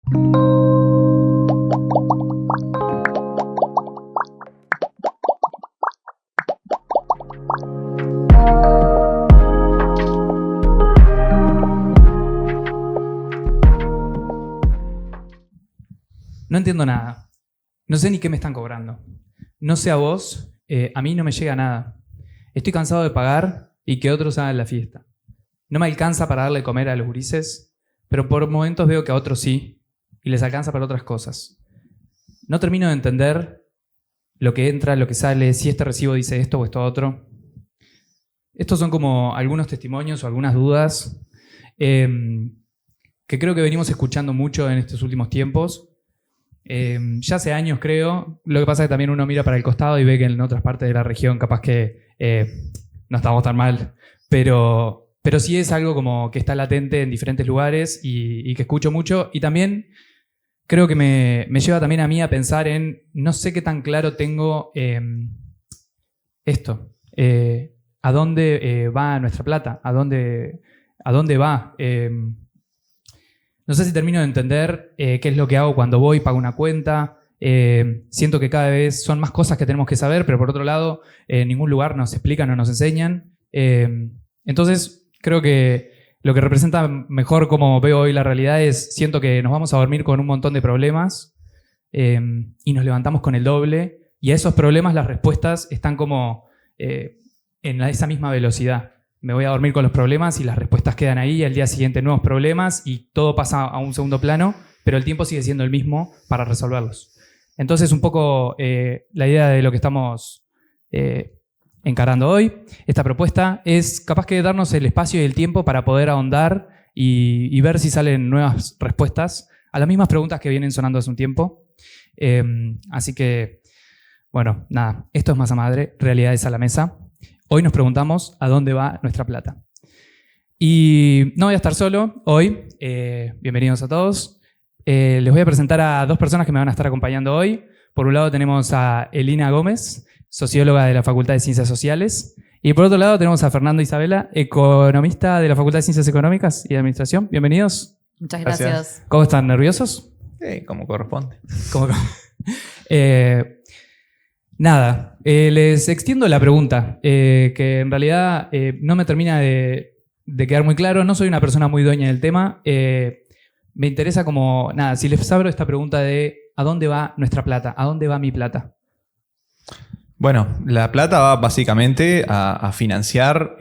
No entiendo nada. No sé ni qué me están cobrando. No sé a vos, a mí no me llega nada. Estoy cansado de pagar y que otros hagan la fiesta. No me alcanza para darle de comer a los gurises, pero por momentos veo que a otros sí, y les alcanza para otras cosas. No termino de entender lo que entra, lo que sale, si este recibo dice esto o esto otro. Estos son como algunos testimonios o algunas dudas que creo que venimos escuchando mucho en estos últimos tiempos. Ya hace años, creo. Lo que pasa es que también uno mira para el costado y ve que en otras partes de la región capaz que no estamos tan mal, pero sí es algo como que está latente en diferentes lugares y que escucho mucho. Y también creo que me lleva también a mí a pensar en, no sé qué tan claro tengo esto. ¿A dónde va nuestra plata? ¿A dónde va? No sé si termino de entender qué es lo que hago cuando voy, pago una cuenta. Siento que cada vez son más cosas que tenemos que saber, pero por otro lado, en ningún lugar nos explican o nos enseñan. Entonces, creo que lo que representa mejor como veo hoy la realidad es, siento que nos vamos a dormir con un montón de problemas y nos levantamos con el doble. Y a esos problemas las respuestas están como en esa misma velocidad. Me voy a dormir con los problemas y las respuestas quedan ahí, y al día siguiente nuevos problemas y todo pasa a un segundo plano, pero el tiempo sigue siendo el mismo para resolverlos. Entonces, un poco la idea de lo que estamos encarando hoy, esta propuesta, es capaz que darnos el espacio y el tiempo para poder ahondar y ver si salen nuevas respuestas a las mismas preguntas que vienen sonando hace un tiempo. Así que, bueno, nada, esto es Masa Madre, Realidades a la Mesa. Hoy nos preguntamos a dónde va nuestra plata. Y no voy a estar solo hoy. Bienvenidos a todos. Les voy a presentar a dos personas que me van a estar acompañando hoy. Por un lado tenemos a Elina Gómez, socióloga de la Facultad de Ciencias Sociales. Y por otro lado tenemos a Fernando Isabela, economista de la Facultad de Ciencias Económicas y de Administración. Bienvenidos. Muchas gracias. ¿Cómo están? ¿Nerviosos? Como corresponde. Nada, les extiendo la pregunta, que en realidad no me termina de quedar muy claro. No soy una persona muy dueña del tema. Me interesa como, nada, si les abro esta pregunta de ¿a dónde va nuestra plata? ¿A dónde va mi plata? Bueno, la plata va básicamente a financiar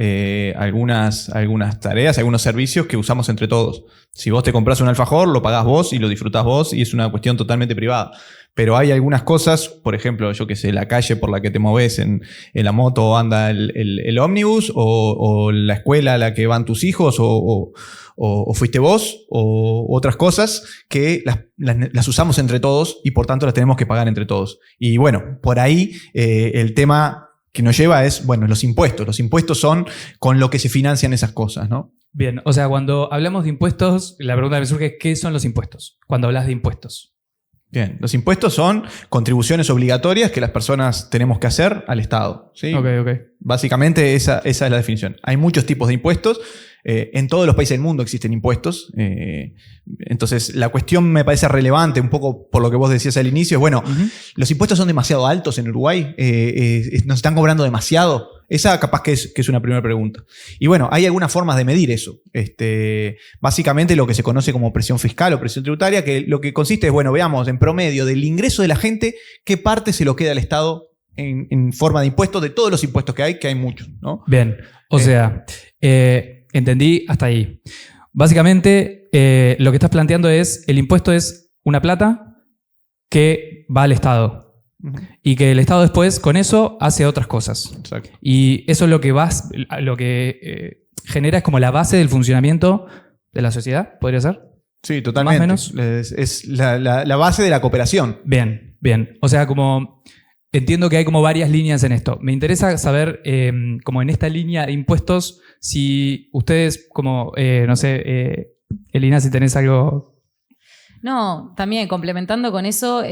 algunas tareas, algunos servicios que usamos entre todos. Si vos te compras un alfajor, lo pagás vos y lo disfrutás vos y es una cuestión totalmente privada. Pero hay algunas cosas, por ejemplo, yo qué sé, la calle por la que te movés en la moto anda el ómnibus o la escuela a la que van tus hijos o fuiste vos o otras cosas que las usamos entre todos y por tanto las tenemos que pagar entre todos. Y bueno, por ahí el tema que nos lleva es, bueno, los impuestos. Los impuestos son con lo que se financian esas cosas, ¿no? Bien, o sea, cuando hablamos de impuestos, la pregunta que me surge es ¿qué son los impuestos? Cuando hablas de impuestos. Bien, los impuestos son contribuciones obligatorias que las personas tenemos que hacer al Estado, ¿sí? Ok. Básicamente esa es la definición. Hay muchos tipos de impuestos. En todos los países del mundo existen impuestos. Entonces, la cuestión me parece relevante, un poco por lo que vos decías al inicio, es, bueno, los impuestos son demasiado altos en Uruguay, nos están cobrando demasiado. Esa capaz que es una primera pregunta. Y bueno, hay algunas formas de medir eso. Básicamente lo que se conoce como presión fiscal o presión tributaria, que lo que consiste es, bueno, veamos en promedio del ingreso de la gente, qué parte se lo queda al Estado en forma de impuestos, de todos los impuestos que hay muchos, ¿no? Bien, o sea, entendí hasta ahí. Básicamente, lo que estás planteando es, el impuesto es una plata que va al Estado. Y que el Estado después, con eso, hace otras cosas. Exacto. Y eso es lo que genera es como la base del funcionamiento de la sociedad, ¿podría ser? Sí, totalmente. Más o menos. Es la base de la cooperación. Bien. O sea, como entiendo que hay como varias líneas en esto. Me interesa saber, como en esta línea de impuestos, si ustedes, como, no sé, Elina, si tenés algo... No, también complementando con eso,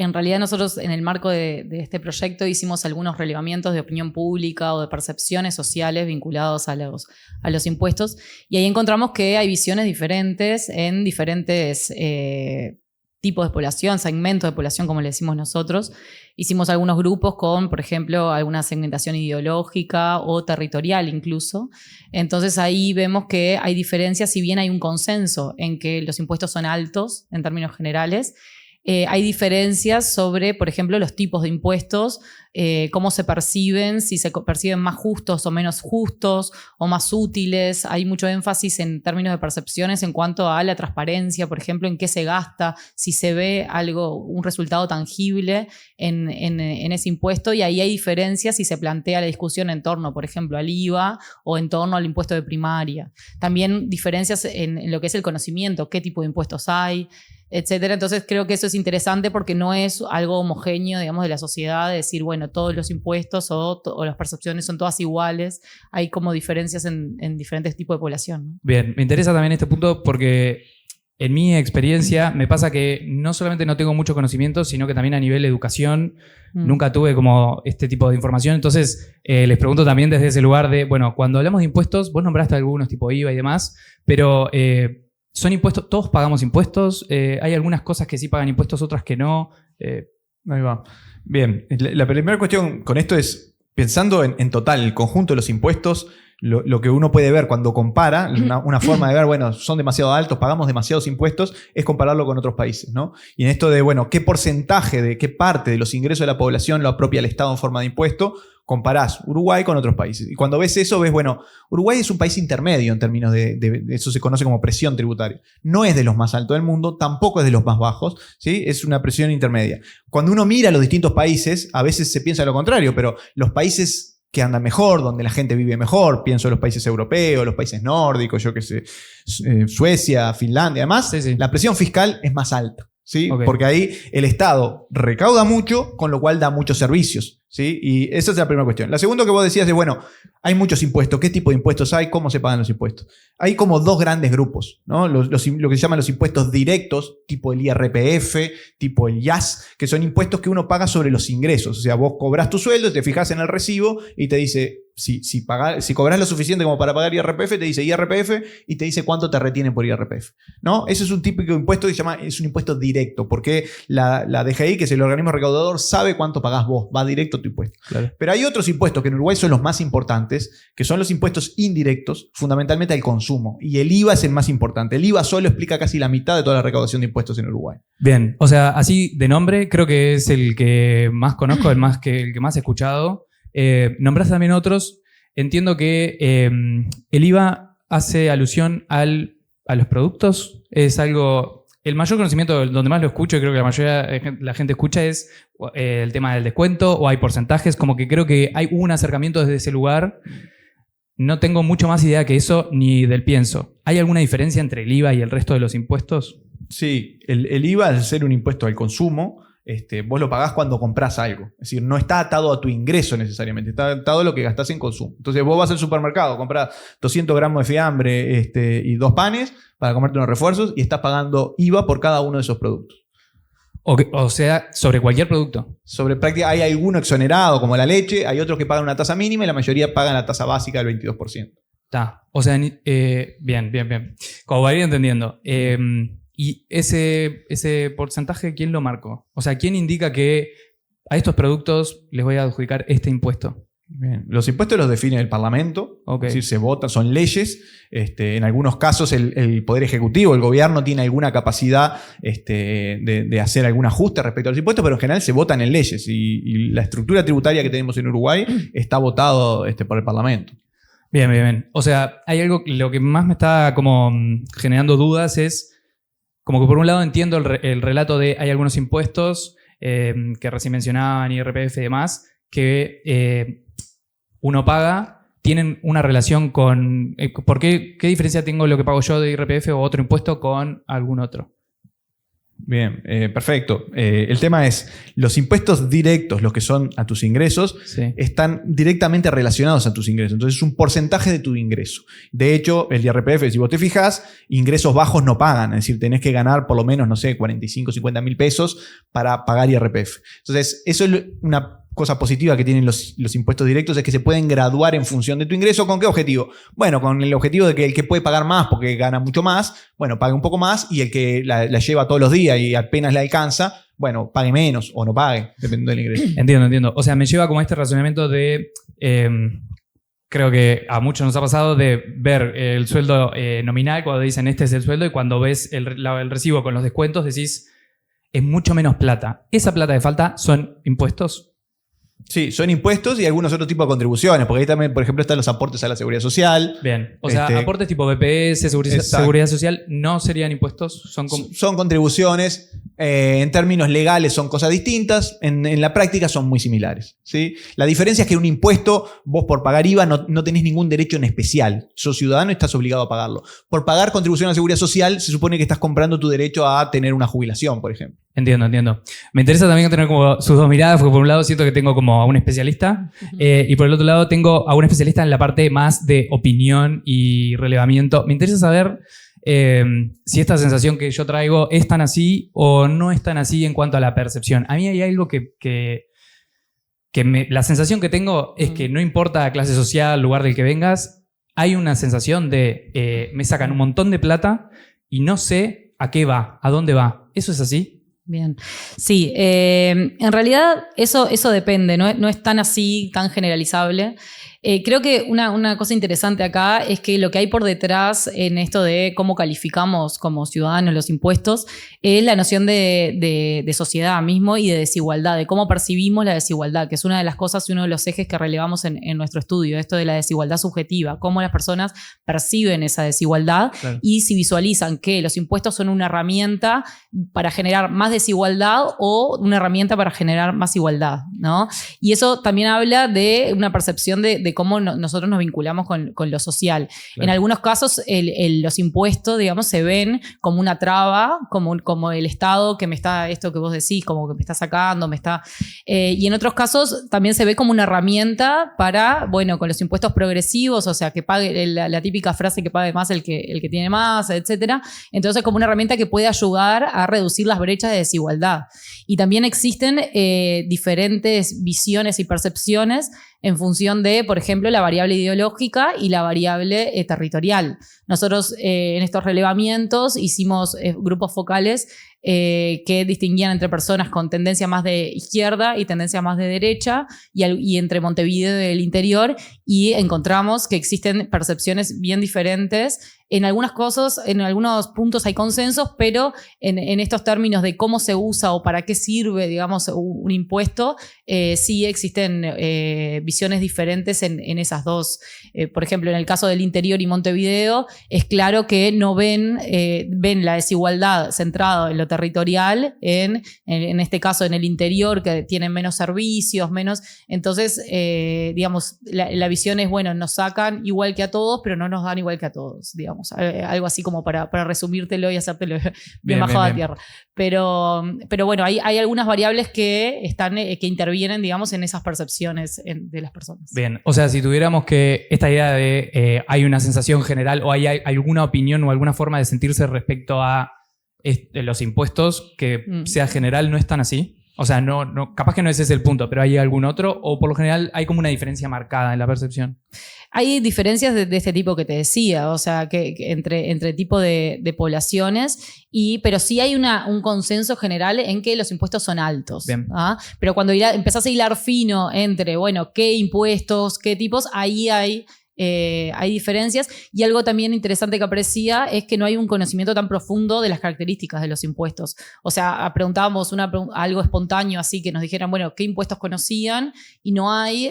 En realidad nosotros en el marco de este proyecto hicimos algunos relevamientos de opinión pública o de percepciones sociales vinculados a los impuestos y ahí encontramos que hay visiones diferentes en diferentes tipos de población, segmentos de población como le decimos nosotros. Hicimos algunos grupos con, por ejemplo, alguna segmentación ideológica o territorial incluso. Entonces ahí vemos que hay diferencias, si bien hay un consenso en que los impuestos son altos en términos generales, hay diferencias sobre, por ejemplo, los tipos de impuestos, cómo se perciben, si se perciben más justos o menos justos o más útiles. Hay mucho énfasis en términos de percepciones en cuanto a la transparencia, por ejemplo, en qué se gasta, si se ve un resultado tangible en ese impuesto, y ahí hay diferencias si se plantea la discusión en torno, por ejemplo, al IVA o en torno al impuesto de primaria. También diferencias en lo que es el conocimiento, qué tipo de impuestos hay, etcétera. Entonces creo que eso es interesante porque no es algo homogéneo, digamos, de la sociedad, de decir, bueno, todos los impuestos o las percepciones son todas iguales. Hay como diferencias en diferentes tipos de población, ¿no? Bien, me interesa también este punto porque en mi experiencia me pasa que no solamente no tengo mucho conocimiento, sino que también a nivel de educación nunca tuve como este tipo de información. Entonces les pregunto también desde ese lugar de, bueno, cuando hablamos de impuestos, vos nombraste algunos tipo IVA y demás, pero ¿son impuestos? ¿Todos pagamos impuestos? ¿Hay algunas cosas que sí pagan impuestos, otras que no? Ahí va. Bien, la primera cuestión con esto es, pensando en total, el conjunto de los impuestos, lo que uno puede ver cuando compara, una forma de ver, bueno, son demasiado altos, pagamos demasiados impuestos, es compararlo con otros países, ¿no? Y en esto de, bueno, qué porcentaje de qué parte de los ingresos de la población lo apropia el Estado en forma de impuesto, comparás Uruguay con otros países. Y cuando ves eso, ves, bueno, Uruguay es un país intermedio en términos de eso se conoce como presión tributaria. No es de los más altos del mundo, tampoco es de los más bajos, ¿sí? Es una presión intermedia. Cuando uno mira los distintos países, a veces se piensa lo contrario, pero los países que andan mejor, donde la gente vive mejor, pienso en los países europeos, los países nórdicos, yo qué sé, Suecia, Finlandia, además, Sí. La presión fiscal es más alta, ¿sí? Okay. Porque ahí el Estado recauda mucho, con lo cual da muchos servicios, ¿sí? Y esa es la primera cuestión. La segunda que vos decías es, bueno, hay muchos impuestos. ¿Qué tipo de impuestos hay? ¿Cómo se pagan los impuestos? Hay como dos grandes grupos, ¿no? Lo que se llaman los impuestos directos, tipo el IRPF, tipo el IAS, que son impuestos que uno paga sobre los ingresos. O sea, vos cobrás tu sueldo, te fijas en el recibo y te dice, si cobrás lo suficiente como para pagar IRPF, te dice IRPF y te dice cuánto te retienen por IRPF, ¿no? Ese es un típico impuesto que se llama, es un impuesto directo, porque la DGI, que es el organismo recaudador, sabe cuánto pagás vos, va directo a tu impuesto. Claro. Pero hay otros impuestos que en Uruguay son los más importantes, que son los impuestos indirectos, fundamentalmente al consumo. Y el IVA es el más importante. El IVA solo explica casi la mitad de toda la recaudación de impuestos en Uruguay. Bien, o sea, así de nombre, creo que es el que más conozco, el que más he escuchado. Nombraste también otros. Entiendo que el IVA hace alusión a los productos. Es algo. El mayor conocimiento, donde más lo escucho, y creo que la mayoría de la gente escucha, es el tema del descuento, o hay porcentajes. Como que creo que hay un acercamiento desde ese lugar. No tengo mucho más idea que eso, ni del pienso. ¿Hay alguna diferencia entre el IVA y el resto de los impuestos? Sí, el IVA, al ser un impuesto al consumo, vos lo pagás cuando comprás algo. Es decir, no está atado a tu ingreso necesariamente, está atado a lo que gastás en consumo. Entonces vos vas al supermercado, comprás 200 gramos de fiambre y 2 panes para comerte unos refuerzos y estás pagando IVA por cada uno de esos productos. O sea, sobre cualquier producto. Sobre práctica hay alguno exonerado, como la leche, hay otros que pagan una tasa mínima y la mayoría pagan la tasa básica del 22%. Está. O sea, bien. Como para ir entendiendo. ¿Y ese porcentaje quién lo marcó? O sea, ¿quién indica que a estos productos les voy a adjudicar este impuesto? Bien. Los impuestos los define el Parlamento, Okay. es decir, se votan, son leyes. En algunos casos el Poder Ejecutivo, el gobierno tiene alguna capacidad de hacer algún ajuste respecto a los impuestos, pero en general se votan en leyes y la estructura tributaria que tenemos en Uruguay está votado por el Parlamento. Bien. O sea, hay algo, lo que más me está como generando dudas es, como que por un lado entiendo el relato de hay algunos impuestos que recién mencionaban, IRPF y demás, que uno paga, tienen una relación con... ¿Qué diferencia tengo lo que pago yo de IRPF o otro impuesto con algún otro? Bien, perfecto. El tema es, los impuestos directos, los que son a tus ingresos, Sí. están directamente relacionados a tus ingresos. Entonces es un porcentaje de tu ingreso. De hecho, el IRPF, si vos te fijás, ingresos bajos no pagan. Es decir, tenés que ganar por lo menos, no sé, 45, 50 mil pesos para pagar IRPF. Entonces, eso es una cosa positiva que tienen los impuestos directos, es que se pueden graduar en función de tu ingreso. ¿Con qué objetivo? Bueno, con el objetivo de que el que puede pagar más porque gana mucho más, bueno, pague un poco más, y el que la lleva todos los días y apenas le alcanza, bueno, pague menos o no pague, dependiendo del ingreso. Entiendo. O sea, me lleva como a este razonamiento de... creo que a muchos nos ha pasado de ver el sueldo nominal cuando dicen este es el sueldo, y cuando ves el recibo con los descuentos decís es mucho menos plata. ¿Esa plata de falta son impuestos? Sí, son impuestos y algunos otros tipos de contribuciones, porque ahí también, por ejemplo, están los aportes a la seguridad social. Bien. O sea, aportes tipo BPS, seguridad social, ¿no serían impuestos? Son contribuciones. En términos legales son cosas distintas, en la práctica son muy similares, ¿sí? La diferencia es que un impuesto, vos por pagar IVA no tenés ningún derecho en especial. Sos ciudadano y estás obligado a pagarlo. Por pagar contribución a la seguridad social, se supone que estás comprando tu derecho a tener una jubilación, por ejemplo. Entiendo. Me interesa también tener como sus dos miradas, porque por un lado siento que tengo como a un especialista, y por el otro lado tengo a un especialista en la parte más de opinión y relevamiento. Me interesa saber si esta sensación que yo traigo es tan así o no es tan así en cuanto a la percepción. A mí hay algo la sensación que tengo es que no importa clase social, lugar del que vengas, hay una sensación de me sacan un montón de plata y no sé a qué va, a dónde va. ¿Eso es así? Bien. Sí, en realidad eso depende, no es tan así, tan generalizable. Creo que una cosa interesante acá es que lo que hay por detrás en esto de cómo calificamos como ciudadanos los impuestos es la noción de sociedad mismo y de desigualdad, de cómo percibimos la desigualdad, que es una de las cosas y uno de los ejes que relevamos en nuestro estudio, esto de la desigualdad subjetiva, cómo las personas perciben esa desigualdad. Claro. Y si visualizan que los impuestos son una herramienta para generar más desigualdad o una herramienta para generar más igualdad, ¿no? Y eso también habla de una percepción de cómo nosotros nos vinculamos con lo social. Claro. En algunos casos los impuestos, digamos, se ven como una traba, como el Estado que me está, esto que vos decís, como que me está sacando, y en otros casos también se ve como una herramienta para, bueno, con los impuestos progresivos, o sea, que pague la típica frase que pague más el que tiene más, etcétera. Entonces, como una herramienta que puede ayudar a reducir las brechas de desigualdad. Y también existen diferentes visiones y percepciones en función de, por ejemplo, la variable ideológica y la variable territorial. Nosotros en estos relevamientos hicimos grupos focales que distinguían entre personas con tendencia más de izquierda y tendencia más de derecha y entre Montevideo y el interior, y encontramos que existen percepciones bien diferentes. En algunas cosas, en algunos puntos hay consensos, pero en estos términos de cómo se usa o para qué sirve, digamos, un impuesto, sí existen visiones diferentes en esas dos. Por ejemplo, en el caso del interior y Montevideo, es claro que no ven la desigualdad centrada en lo territorial, en este caso en el interior, que tienen menos servicios, menos. Entonces, digamos, la visión es, bueno, nos sacan igual que a todos, pero no nos dan igual que a todos, digamos. Algo así como para resumírtelo y hacértelo bien bajado a tierra. Pero bueno, hay algunas variables que intervienen, digamos, en esas percepciones de las personas. Bien, o sea, si tuviéramos que esta idea de hay una sensación general o hay alguna opinión o alguna forma de sentirse respecto a los impuestos que sea general, ¿no es tan así? O sea, no, capaz que no ese es el punto, pero ¿hay algún otro? ¿O por lo general hay como una diferencia marcada en la percepción? Hay diferencias de este tipo que te decía, o sea, que entre tipo de poblaciones, pero sí hay un consenso general en que los impuestos son altos. ¿Ah? Pero cuando empezás a hilar fino entre, bueno, qué impuestos, qué tipos, ahí hay diferencias. Y algo también interesante que aprecia es que no hay un conocimiento tan profundo de las características de los impuestos. O sea, preguntábamos algo espontáneo así, que nos dijeran, bueno, ¿qué impuestos conocían? Y no hay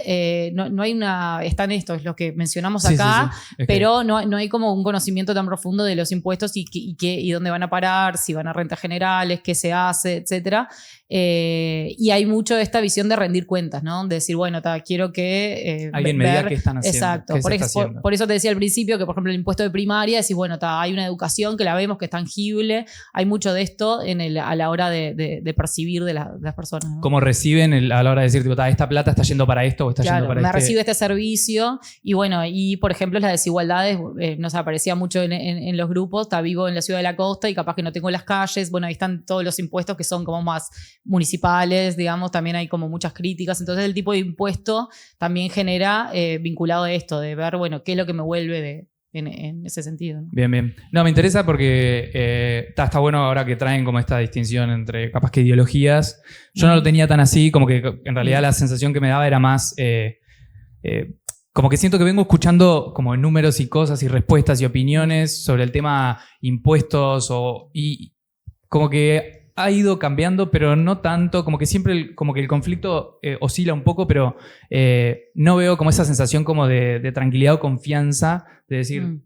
están estos, los que mencionamos acá, sí. Okay. Pero no hay como un conocimiento tan profundo de los impuestos y dónde van a parar, si van a rentas generales, qué se hace, etcétera. Y hay mucho esta visión de rendir cuentas, ¿no? De decir, bueno, quiero que alguien me diga qué están haciendo. Exacto. Por está haciendo. por eso te decía al principio que, por ejemplo, el impuesto de primaria, decís, bueno, hay una educación que la vemos que es tangible, hay mucho de esto a la hora de percibir de las personas, ¿no? ¿Cómo reciben a la hora de decir, tipo, esta plata está yendo para esto o está yendo para me recibe este servicio? Y bueno, y por ejemplo, las desigualdades, nos aparecía mucho en los grupos, está vivo en la ciudad de la costa y capaz que no tengo las calles, bueno, ahí están todos los impuestos que son como más municipales, digamos, también hay como muchas críticas, entonces el tipo de impuesto también genera vinculado a esto, de ver, bueno, qué es lo que me vuelve en ese sentido, ¿no? Bien, bien. No, me interesa porque está bueno ahora que traen como esta distinción entre capaz que ideologías. Yo no lo tenía tan así, como que en realidad la sensación que me daba era más... como que siento que vengo escuchando como números y cosas y respuestas y opiniones sobre el tema impuestos y como que ha ido cambiando, pero no tanto, como que siempre como que el conflicto oscila un poco, pero no veo como esa sensación como de tranquilidad o confianza de decir,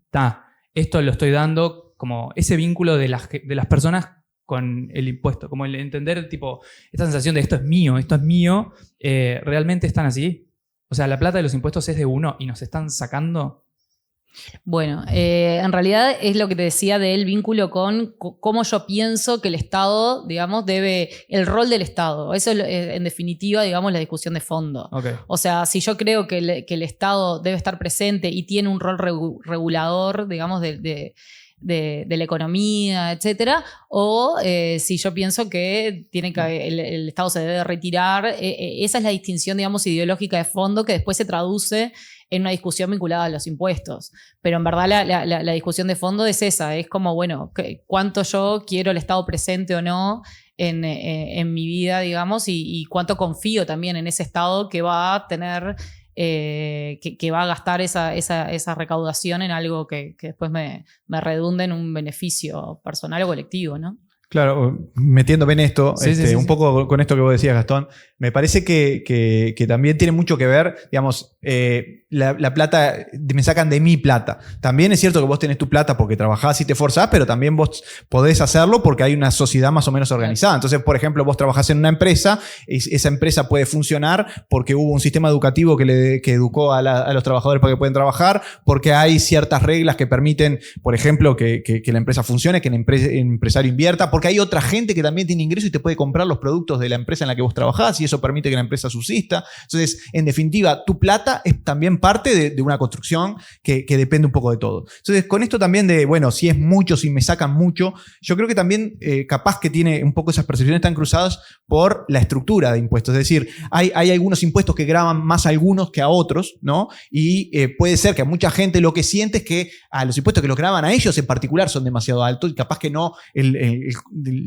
esto lo estoy dando, como ese vínculo de las personas con el impuesto, como el entender tipo esta sensación de esto es mío, ¿realmente están así? O sea, la plata de los impuestos es de uno y nos están sacando. Bueno, en realidad es lo que te decía del vínculo con cómo yo pienso que el Estado, digamos, el rol del Estado. Eso es, en definitiva, digamos, la discusión de fondo. Okay. O sea, si yo creo que el Estado debe estar presente y tiene un rol regulador, digamos, de la economía, etcétera, o si yo pienso que el Estado se debe retirar, esa es la distinción, digamos, ideológica de fondo que después se traduce en una discusión vinculada a los impuestos. Pero en verdad la discusión de fondo es esa, es como, bueno, cuánto yo quiero el Estado presente o no en mi vida, digamos, y cuánto confío también en ese Estado que va a tener... que va a gastar esa recaudación en algo que después me redunde en un beneficio personal o colectivo, ¿no? Claro, metiéndome en esto, sí. Un poco con esto que vos decías, Gastón, me parece que también tiene mucho que ver, digamos, la plata, me sacan de mi plata. También es cierto que vos tenés tu plata porque trabajás y te esforzás, pero también vos podés hacerlo porque hay una sociedad más o menos organizada. Entonces, por ejemplo, vos trabajás en una empresa, esa empresa puede funcionar porque hubo un sistema educativo que educó a los trabajadores para que puedan trabajar, porque hay ciertas reglas que permiten, por ejemplo, que la empresa funcione, que el empresario invierta, porque hay otra gente que también tiene ingreso y te puede comprar los productos de la empresa en la que vos trabajás y eso permite que la empresa subsista. Entonces, en definitiva, tu plata es también parte de una construcción que depende un poco de todo. Entonces, con esto también de, bueno, si es mucho, si me sacan mucho, yo creo que también capaz que tiene un poco esas percepciones tan cruzadas por la estructura de impuestos. Es decir, hay algunos impuestos que gravan más a algunos que a otros, ¿no? Y puede ser que a mucha gente lo que siente es que a los impuestos que los graban a ellos en particular son demasiado altos y capaz que no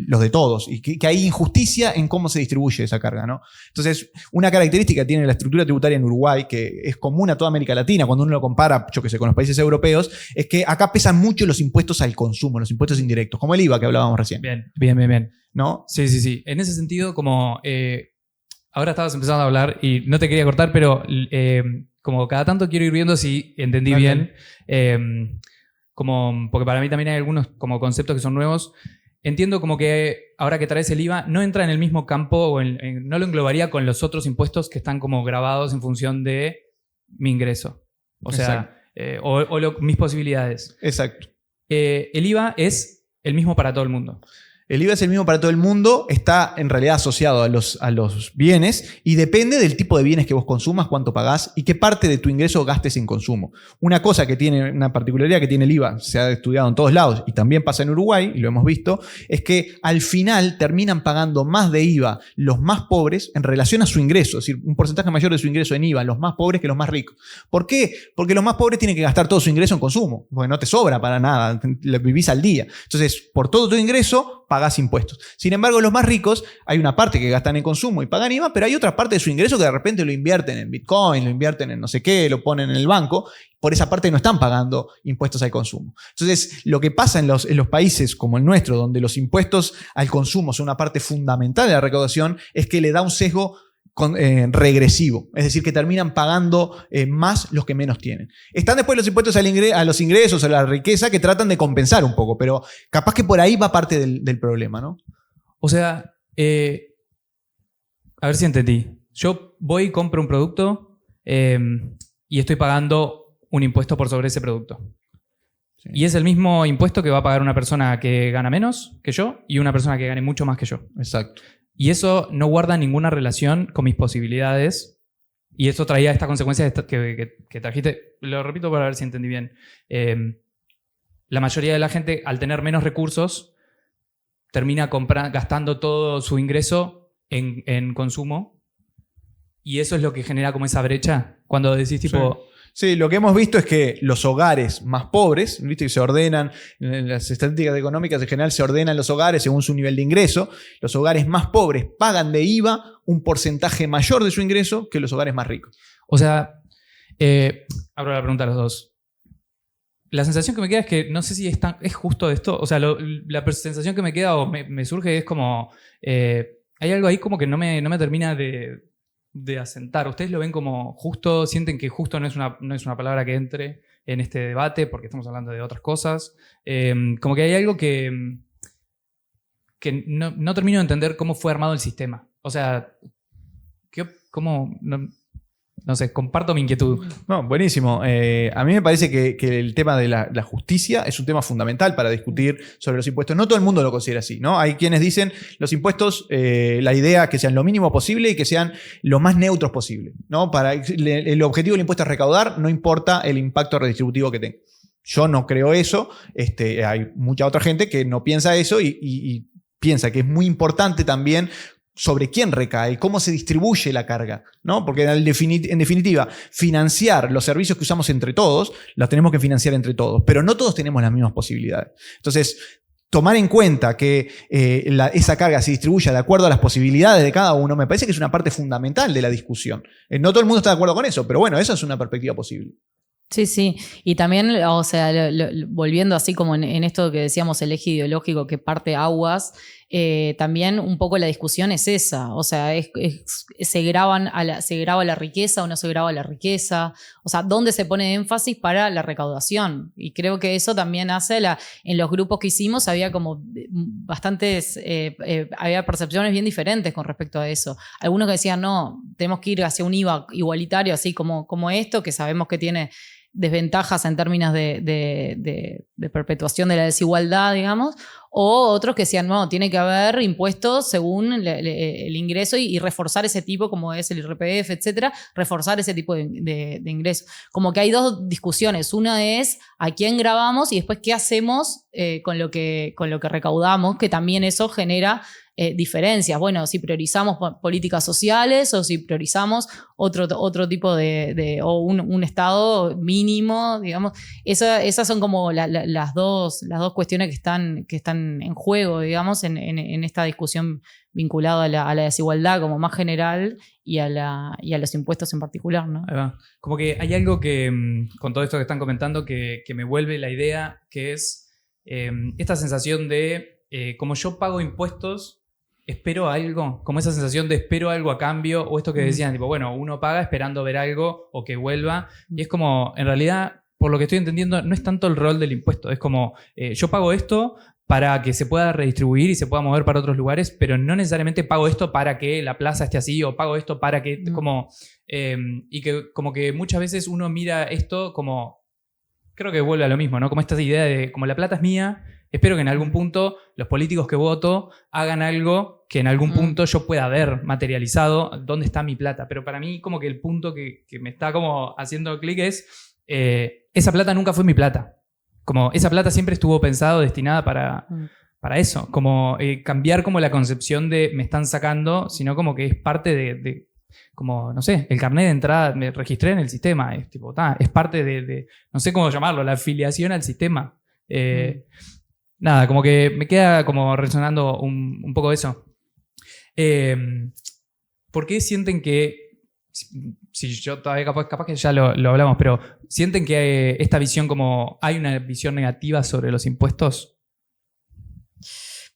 los de todos, y que hay injusticia en cómo se distribuye esa carga, ¿no? Entonces, una característica que tiene la estructura tributaria en Uruguay, que es común a toda América Latina, cuando uno lo compara, yo que sé, con los países europeos, es que acá pesan mucho los impuestos al consumo, los impuestos indirectos, como el IVA que hablábamos recién. Bien. ¿No? Sí. En ese sentido, como ahora estabas empezando a hablar y no te quería cortar, pero como cada tanto quiero ir viendo si entendí bien, porque para mí también hay algunos como conceptos que son nuevos. Entiendo como que ahora que traes el IVA no entra en el mismo campo o no lo englobaría con los otros impuestos que están como grabados en función de mi ingreso. O sea, mis posibilidades. Exacto. El IVA es el mismo para todo el mundo. El IVA es el mismo para todo el mundo, está en realidad asociado a los bienes y depende del tipo de bienes que vos consumas, cuánto pagás y qué parte de tu ingreso gastes en consumo. Una cosa que tiene, una particularidad que tiene el IVA, se ha estudiado en todos lados y también pasa en Uruguay, y lo hemos visto, es que al final terminan pagando más de IVA los más pobres en relación a su ingreso, es decir, un porcentaje mayor de su ingreso en IVA, los más pobres que los más ricos. ¿Por qué? Porque los más pobres tienen que gastar todo su ingreso en consumo, porque no te sobra para nada, vivís al día. Entonces, por todo tu ingreso, pagás impuestos. Sin embargo, los más ricos, hay una parte que gastan en consumo y pagan IVA, pero hay otra parte de su ingreso que de repente lo invierten en Bitcoin, lo invierten en no sé qué, lo ponen en el banco. Por esa parte no están pagando impuestos al consumo. Entonces, lo que pasa en los países como el nuestro, donde los impuestos al consumo son una parte fundamental de la recaudación, es que le da un sesgo regresivo, es decir, que terminan pagando más los que menos tienen. Están después los impuestos a los ingresos, a la riqueza, que tratan de compensar un poco, pero capaz que por ahí va parte del problema, ¿no? O sea, a ver si entendí. Yo voy y compro un producto y estoy pagando un impuesto por sobre ese producto. Sí. Y es el mismo impuesto que va a pagar una persona que gana menos que yo y una persona que gane mucho más que yo. Exacto. Y eso no guarda ninguna relación con mis posibilidades. Y eso traía esta consecuencia que trajiste. Lo repito para ver si entendí bien. La mayoría de la gente, al tener menos recursos, termina gastando todo su ingreso en consumo. Y eso es lo que genera como esa brecha. Cuando decís tipo... Sí, lo que hemos visto es que los hogares más pobres, ¿viste? Que se ordenan, en las estadísticas económicas en general se ordenan los hogares según su nivel de ingreso. Los hogares más pobres pagan de IVA un porcentaje mayor de su ingreso que los hogares más ricos. O sea, abro la pregunta a los dos. La sensación que me queda es que no sé si es justo esto. O sea, la sensación que me queda o me surge es como... hay algo ahí como que no me termina de asentar. ¿Ustedes lo ven como justo? ¿Sienten que justo no es una palabra que entre en este debate porque estamos hablando de otras cosas? Como que hay algo que no termino de entender cómo fue armado el sistema. O sea, ¿cómo? No sé, comparto mi inquietud. No, buenísimo. A mí me parece que el tema de la justicia es un tema fundamental para discutir sobre los impuestos. No todo el mundo lo considera así, ¿no? Hay quienes dicen los impuestos, la idea que sean lo mínimo posible y que sean lo más neutros posible, ¿no? El objetivo del impuesto es recaudar, no importa el impacto redistributivo que tenga. Yo no creo eso. Hay mucha otra gente que no piensa eso y piensa que es muy importante también sobre quién recae, cómo se distribuye la carga, ¿no? Porque en definitiva, financiar los servicios que usamos entre todos, los tenemos que financiar entre todos, pero no todos tenemos las mismas posibilidades. Entonces, tomar en cuenta que esa carga se distribuya de acuerdo a las posibilidades de cada uno, me parece que es una parte fundamental de la discusión. No todo el mundo está de acuerdo con eso, pero bueno, esa es una perspectiva posible. Sí, sí. Y también, o sea, volviendo así como en esto que decíamos, el eje ideológico que parte aguas, también un poco la discusión es esa. O sea, ¿se graba la riqueza o no se graba la riqueza? O sea, ¿dónde se pone énfasis para la recaudación? Y creo que eso también hace, en los grupos que hicimos había como bastantes, había percepciones bien diferentes con respecto a eso. Algunos que decían, no, tenemos que ir hacia un IVA igualitario, así como esto, que sabemos que tiene desventajas en términos de perpetuación de la desigualdad, digamos, o otros que decían, no, tiene que haber impuestos según el ingreso y reforzar ese tipo, como es el IRPF, etcétera, reforzar ese tipo de ingresos. Como que hay dos discusiones. Una es a quién grabamos y después qué hacemos con lo que recaudamos, que también eso genera diferencias. Bueno, si priorizamos políticas sociales o si priorizamos otro tipo o un estado mínimo, digamos. Esas son como las dos cuestiones que están en juego, digamos, en esta discusión vinculada a la desigualdad como más general y a los impuestos en particular, ¿no? Ahí va. Como que hay algo que, con todo esto que están comentando, que me vuelve la idea, que es esta sensación de, como yo pago impuestos, espero algo, como esa sensación de espero algo a cambio, o esto que decían, tipo, bueno, uno paga esperando ver algo o que vuelva, y es como, en realidad, por lo que estoy entendiendo, no es tanto el rol del impuesto, es como, yo pago esto para que se pueda redistribuir y se pueda mover para otros lugares, pero no necesariamente pago esto para que la plaza esté así, o pago esto para que, como, y que como que muchas veces uno mira esto como, creo que vuelve a lo mismo, ¿no? Como esta idea de, como la plata es mía, espero que en algún punto los políticos que voto hagan algo que en algún punto yo pueda ver materializado dónde está mi plata. Pero para mí como que el punto que me está como haciendo clic es esa plata nunca fue mi plata. Como esa plata siempre estuvo pensado, destinada para eso. Como cambiar como la concepción de me están sacando, sino como que es parte de como, no sé, el carnet de entrada, me registré en el sistema. Es, tipo, es parte de, no sé cómo llamarlo, la afiliación al sistema. Nada, como que me queda como resonando un poco eso. ¿Por qué sienten que, si yo todavía capaz que ya lo hablamos, pero sienten que esta visión como, hay una visión negativa sobre los impuestos?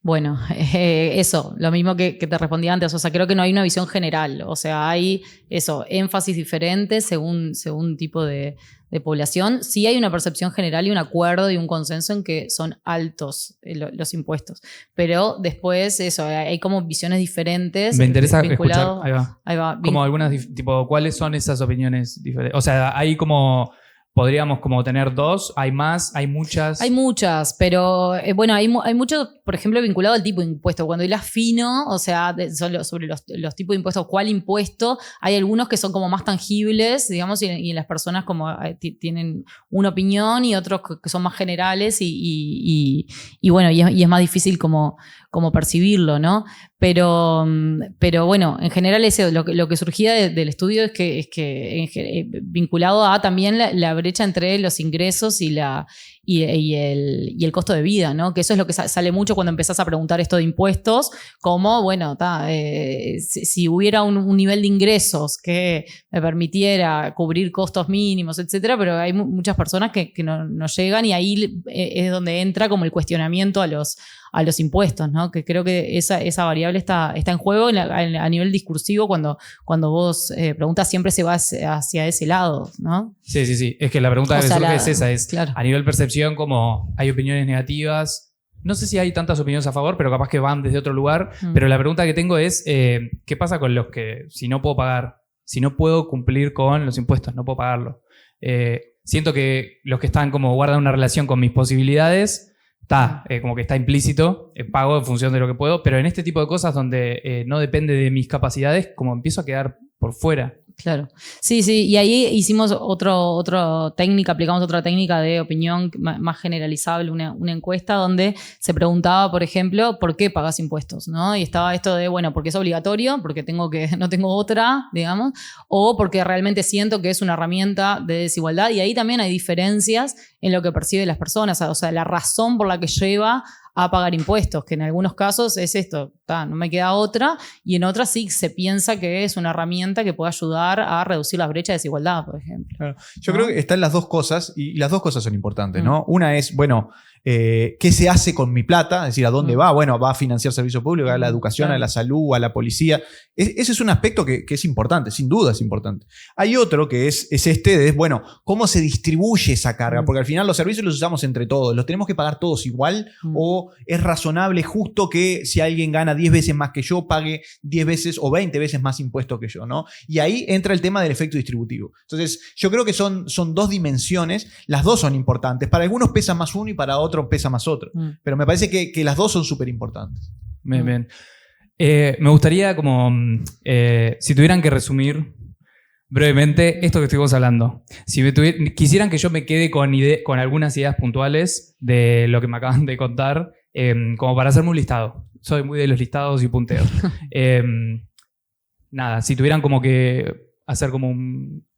Bueno, eso, lo mismo que te respondí antes, o sea, creo que no hay una visión general, o sea, hay eso, énfasis diferentes según tipo de población. Sí hay una percepción general y un acuerdo y un consenso en que son altos los impuestos, pero después eso, hay como visiones diferentes. Me interesa escuchar, ahí va. Como algunas, tipo, ¿cuáles son esas opiniones diferentes? O sea, hay como podríamos como tener 2, hay más, hay muchas. Hay muchas, pero bueno, hay mucho, por ejemplo, vinculado al tipo de impuesto. Cuando hilas fino, o sea, sobre los tipos de impuestos, cuál impuesto, hay algunos que son como más tangibles, digamos, y las personas como tienen una opinión y otros que son más generales y bueno, y es más difícil como percibirlo, ¿no? Pero bueno, en general lo que surgía del estudio es que vinculado a también la brecha entre los ingresos y el costo de vida, ¿no? Que eso es lo que sale mucho cuando empezás a preguntar esto de impuestos, como, bueno, si hubiera un nivel de ingresos que me permitiera cubrir costos mínimos, etcétera, pero hay muchas personas que no llegan y ahí es donde entra como el cuestionamiento a los impuestos, ¿no? Que creo que esa variable está en juego a nivel discursivo cuando vos preguntas siempre se va hacia ese lado, ¿no? Sí. Es que la pregunta que surge es esa, claro. A nivel percepción, como hay opiniones negativas. No sé si hay tantas opiniones a favor, pero capaz que van desde otro lugar. Pero la pregunta que tengo es, ¿qué pasa con los que, si no puedo pagar, si no puedo cumplir con los impuestos, no puedo pagarlo? Siento que los que están como guardan una relación con mis posibilidades, como que está implícito, pago en función de lo que puedo, pero en este tipo de cosas donde no depende de mis capacidades, como empiezo a quedar por fuera. Claro. Sí, y ahí hicimos aplicamos otra técnica de opinión más generalizable, una encuesta donde se preguntaba, por ejemplo, ¿por qué pagas impuestos? ¿No? Y estaba esto de, bueno, porque es obligatorio, porque no tengo otra, digamos, o porque realmente siento que es una herramienta de desigualdad, y ahí también hay diferencias en lo que perciben las personas, o sea, la razón por la que lleva a pagar impuestos, que en algunos casos es esto, no me queda otra, y en otras sí se piensa que es una herramienta que puede ayudar a reducir la brecha de desigualdad, por ejemplo. Claro. Yo creo que están las dos cosas, y las dos cosas son importantes, ¿no? Una es, bueno, ¿qué se hace con mi plata? Es decir, ¿a dónde va? Bueno, va a financiar servicios públicos, a la educación, claro, a la salud, a la policía. Ese es un aspecto que es importante, sin duda es importante. Hay otro que es bueno, ¿cómo se distribuye esa carga? Porque al final los servicios los usamos entre todos. ¿Los tenemos que pagar todos igual? ¿O es razonable justo que si alguien gana 10 veces más que yo, pague 10 veces o 20 veces más impuestos que yo, ¿no? Y ahí entra el tema del efecto distributivo. Entonces, yo creo que son dos dimensiones. Las dos son importantes. Para algunos pesa más uno y para otro pesa más otro. Pero me parece que las dos son súper importantes. Bien. Me gustaría como, si tuvieran que resumir brevemente esto que estuvimos hablando. Si quisieran que yo me quede con algunas ideas puntuales de lo que me acaban de contar, como para hacerme un listado. Soy muy de los listados y punteos. Si tuvieran como que hacer como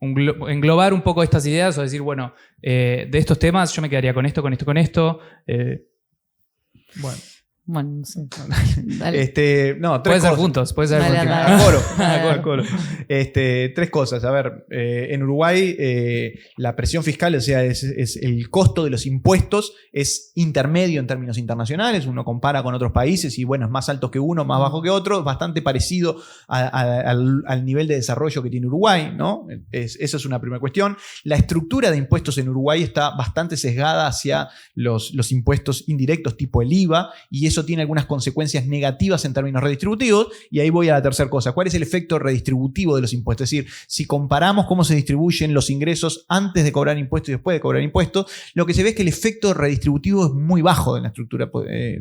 englobar un poco estas ideas o decir, bueno, de estos temas yo me quedaría con esto. Bueno, no sé. Dale. Puede ser juntos, puede ser al coro. Tres cosas. A ver, en Uruguay la presión fiscal, o sea, es el costo de los impuestos es intermedio en términos internacionales. Uno compara con otros países y bueno, es más alto que uno, más bajo que otro. Es bastante parecido al nivel de desarrollo que tiene Uruguay, ¿no? Esa es una primera cuestión. La estructura de impuestos en Uruguay está bastante sesgada hacia los impuestos indirectos tipo el IVA, y eso tiene algunas consecuencias negativas en términos redistributivos, y ahí voy a la tercera cosa. ¿Cuál es el efecto redistributivo de los impuestos? Es decir, si comparamos cómo se distribuyen los ingresos antes de cobrar impuestos y después de cobrar impuestos, lo que se ve es que el efecto redistributivo es muy bajo en la estructura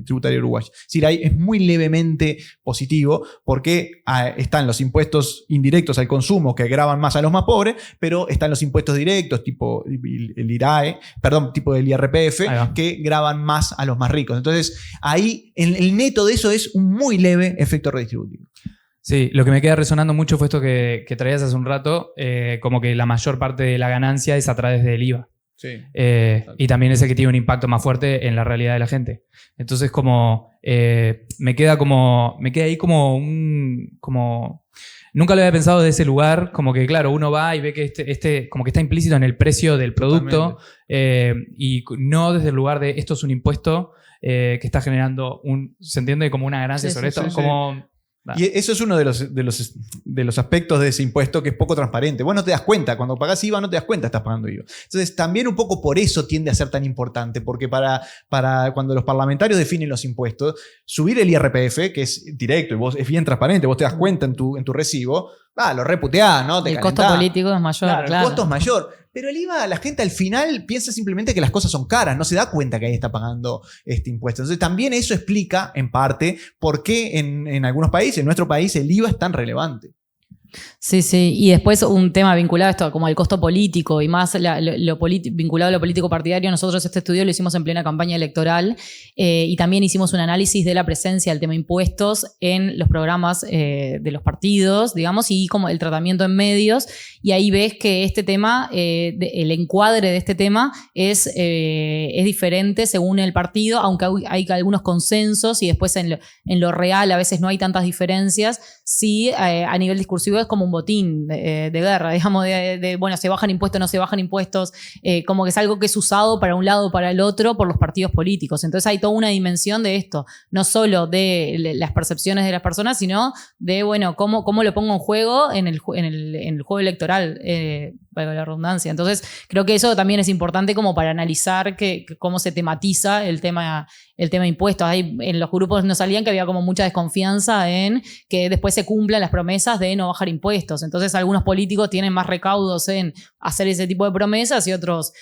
tributaria uruguaya. Es decir, ahí es muy levemente positivo porque están los impuestos indirectos al consumo que gravan más a los más pobres, pero están los impuestos directos tipo el IRAE, tipo el IRPF, que gravan más a los más ricos. Entonces, ahí el neto de eso es un muy leve efecto redistributivo. Sí, lo que me queda resonando mucho fue esto que traías hace un rato, como que la mayor parte de la ganancia es a través del IVA. Sí. Y también es el que tiene un impacto más fuerte en la realidad de la gente. Entonces, como me queda ahí como nunca lo había pensado de ese lugar, como que claro, uno va y ve que como que está implícito en el precio del producto, y no desde el lugar de esto es un impuesto que está generando se entiende como una ganancia sobre esto. Y eso es uno de los aspectos de ese impuesto que es poco transparente. Vos no te das cuenta, cuando pagás IVA no te das cuenta que estás pagando IVA. Entonces también un poco por eso tiende a ser tan importante, porque para cuando los parlamentarios definen los impuestos, subir el IRPF, que es directo y es bien transparente, vos te das cuenta en tu recibo, lo reputeás, ¿no? El costo político es mayor, claro. El costo es mayor. Pero el IVA, la gente al final piensa simplemente que las cosas son caras, no se da cuenta que ahí está pagando este impuesto. Entonces también eso explica, en parte, por qué en algunos países, en nuestro país, el IVA es tan relevante. Sí, sí. Y después un tema vinculado a esto, como al costo político y más vinculado a lo político partidario. Nosotros este estudio lo hicimos en plena campaña electoral y también hicimos un análisis de la presencia del tema impuestos en los programas de los partidos, digamos, y como el tratamiento en medios. Y ahí ves que este tema, el encuadre de este tema es diferente según el partido, aunque hay algunos consensos y después en lo real a veces no hay tantas diferencias. Sí, a nivel discursivo es como un botín de guerra, digamos, bueno, se bajan impuestos, no se bajan impuestos, como que es algo que es usado para un lado o para el otro por los partidos políticos. Entonces hay toda una dimensión de esto, no solo de las percepciones de las personas, sino de, bueno, cómo lo pongo en juego en el juego electoral, para la redundancia. Entonces creo que eso también es importante como para analizar cómo se tematiza el tema impuestos. Ahí en los grupos nos salían que había como mucha desconfianza en que después se cumplan las promesas de no bajar impuestos. Entonces algunos políticos tienen más recaudos en hacer ese tipo de promesas y otros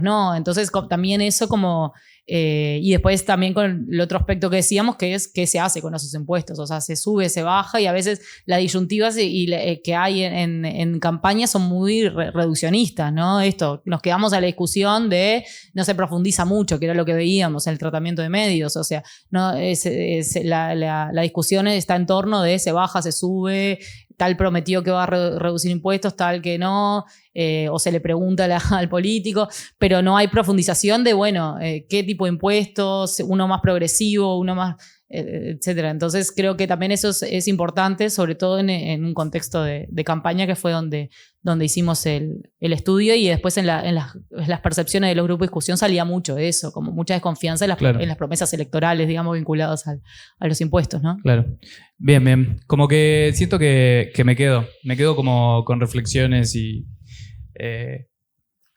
no. Entonces también eso como... y después también con el otro aspecto que decíamos, que es qué se hace con esos impuestos. O sea, se sube, se baja y a veces las disyuntivas que hay en campaña son muy reduccionistas, ¿no? Nos quedamos a la discusión de no se profundiza mucho, que era lo que veíamos en el tratamiento de medios. O sea, no, la discusión está en torno de se baja, se sube, tal prometió que va a reducir impuestos, tal que no, o se le pregunta al político, pero no hay profundización de, bueno, qué tipo de impuestos, uno más progresivo, uno más, etcétera. Entonces creo que también eso es importante, sobre todo en un contexto de campaña, que fue donde hicimos el estudio, y después en las percepciones de los grupos de discusión salía mucho eso, como mucha desconfianza en las promesas electorales, digamos, vinculadas a los impuestos, ¿no? Claro. Bien. Como que siento que me quedo como con reflexiones y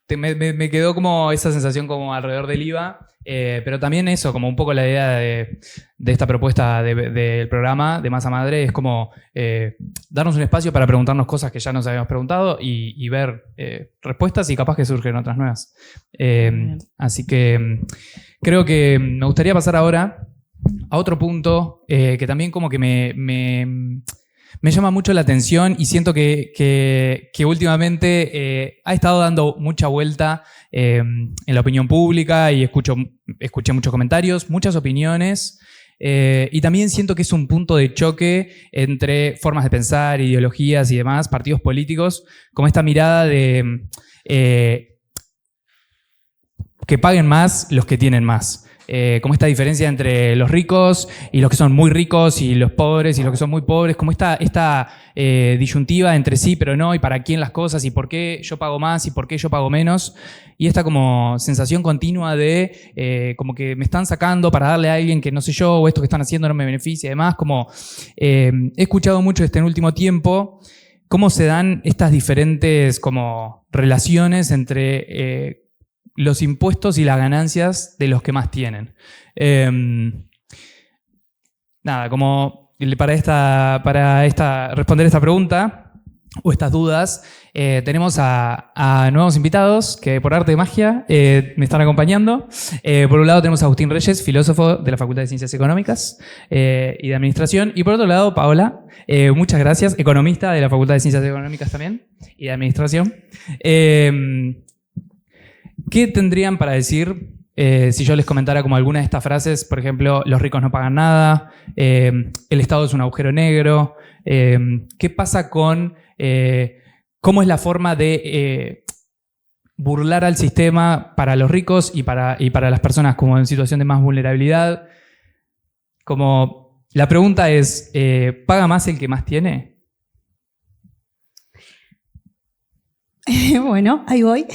me quedó como esa sensación como alrededor del IVA, pero también eso, como un poco la idea de esta propuesta del programa de Masa Madre es como darnos un espacio para preguntarnos cosas que ya nos habíamos preguntado y ver respuestas, y capaz que surgen otras nuevas. Así que creo que me gustaría pasar ahora a otro punto que también como que me llama mucho la atención, y siento que últimamente ha estado dando mucha vuelta en la opinión pública, y escuché muchos comentarios, muchas opiniones, y también siento que es un punto de choque entre formas de pensar, ideologías y demás, partidos políticos, como esta mirada de que paguen más los que tienen más. Como esta diferencia entre los ricos y los que son muy ricos, y los pobres y los que son muy pobres, como esta disyuntiva entre sí pero no, y para quién las cosas, y por qué yo pago más y por qué yo pago menos, y esta como sensación continua de como que me están sacando para darle a alguien que no sé yo, o esto que están haciendo no me beneficia, y demás. Como he escuchado mucho en último tiempo cómo se dan estas diferentes como relaciones entre los impuestos y las ganancias de los que más tienen. Nada, como para responder esta pregunta o estas dudas, tenemos a nuevos invitados que por arte de magia me están acompañando. Por un lado tenemos a Agustín Reyes, filósofo de la Facultad de Ciencias Económicas y de Administración. Y por otro lado, Paola, muchas gracias, economista de la Facultad de Ciencias Económicas también y de Administración. ¿Qué tendrían para decir si yo les comentara como alguna de estas frases? Por ejemplo, los ricos no pagan nada, el Estado es un agujero negro. ¿Qué pasa con cómo es la forma de burlar al sistema para los ricos y para las personas como en situación de más vulnerabilidad? Como la pregunta es, ¿paga más el que más tiene? Bueno, ahí voy.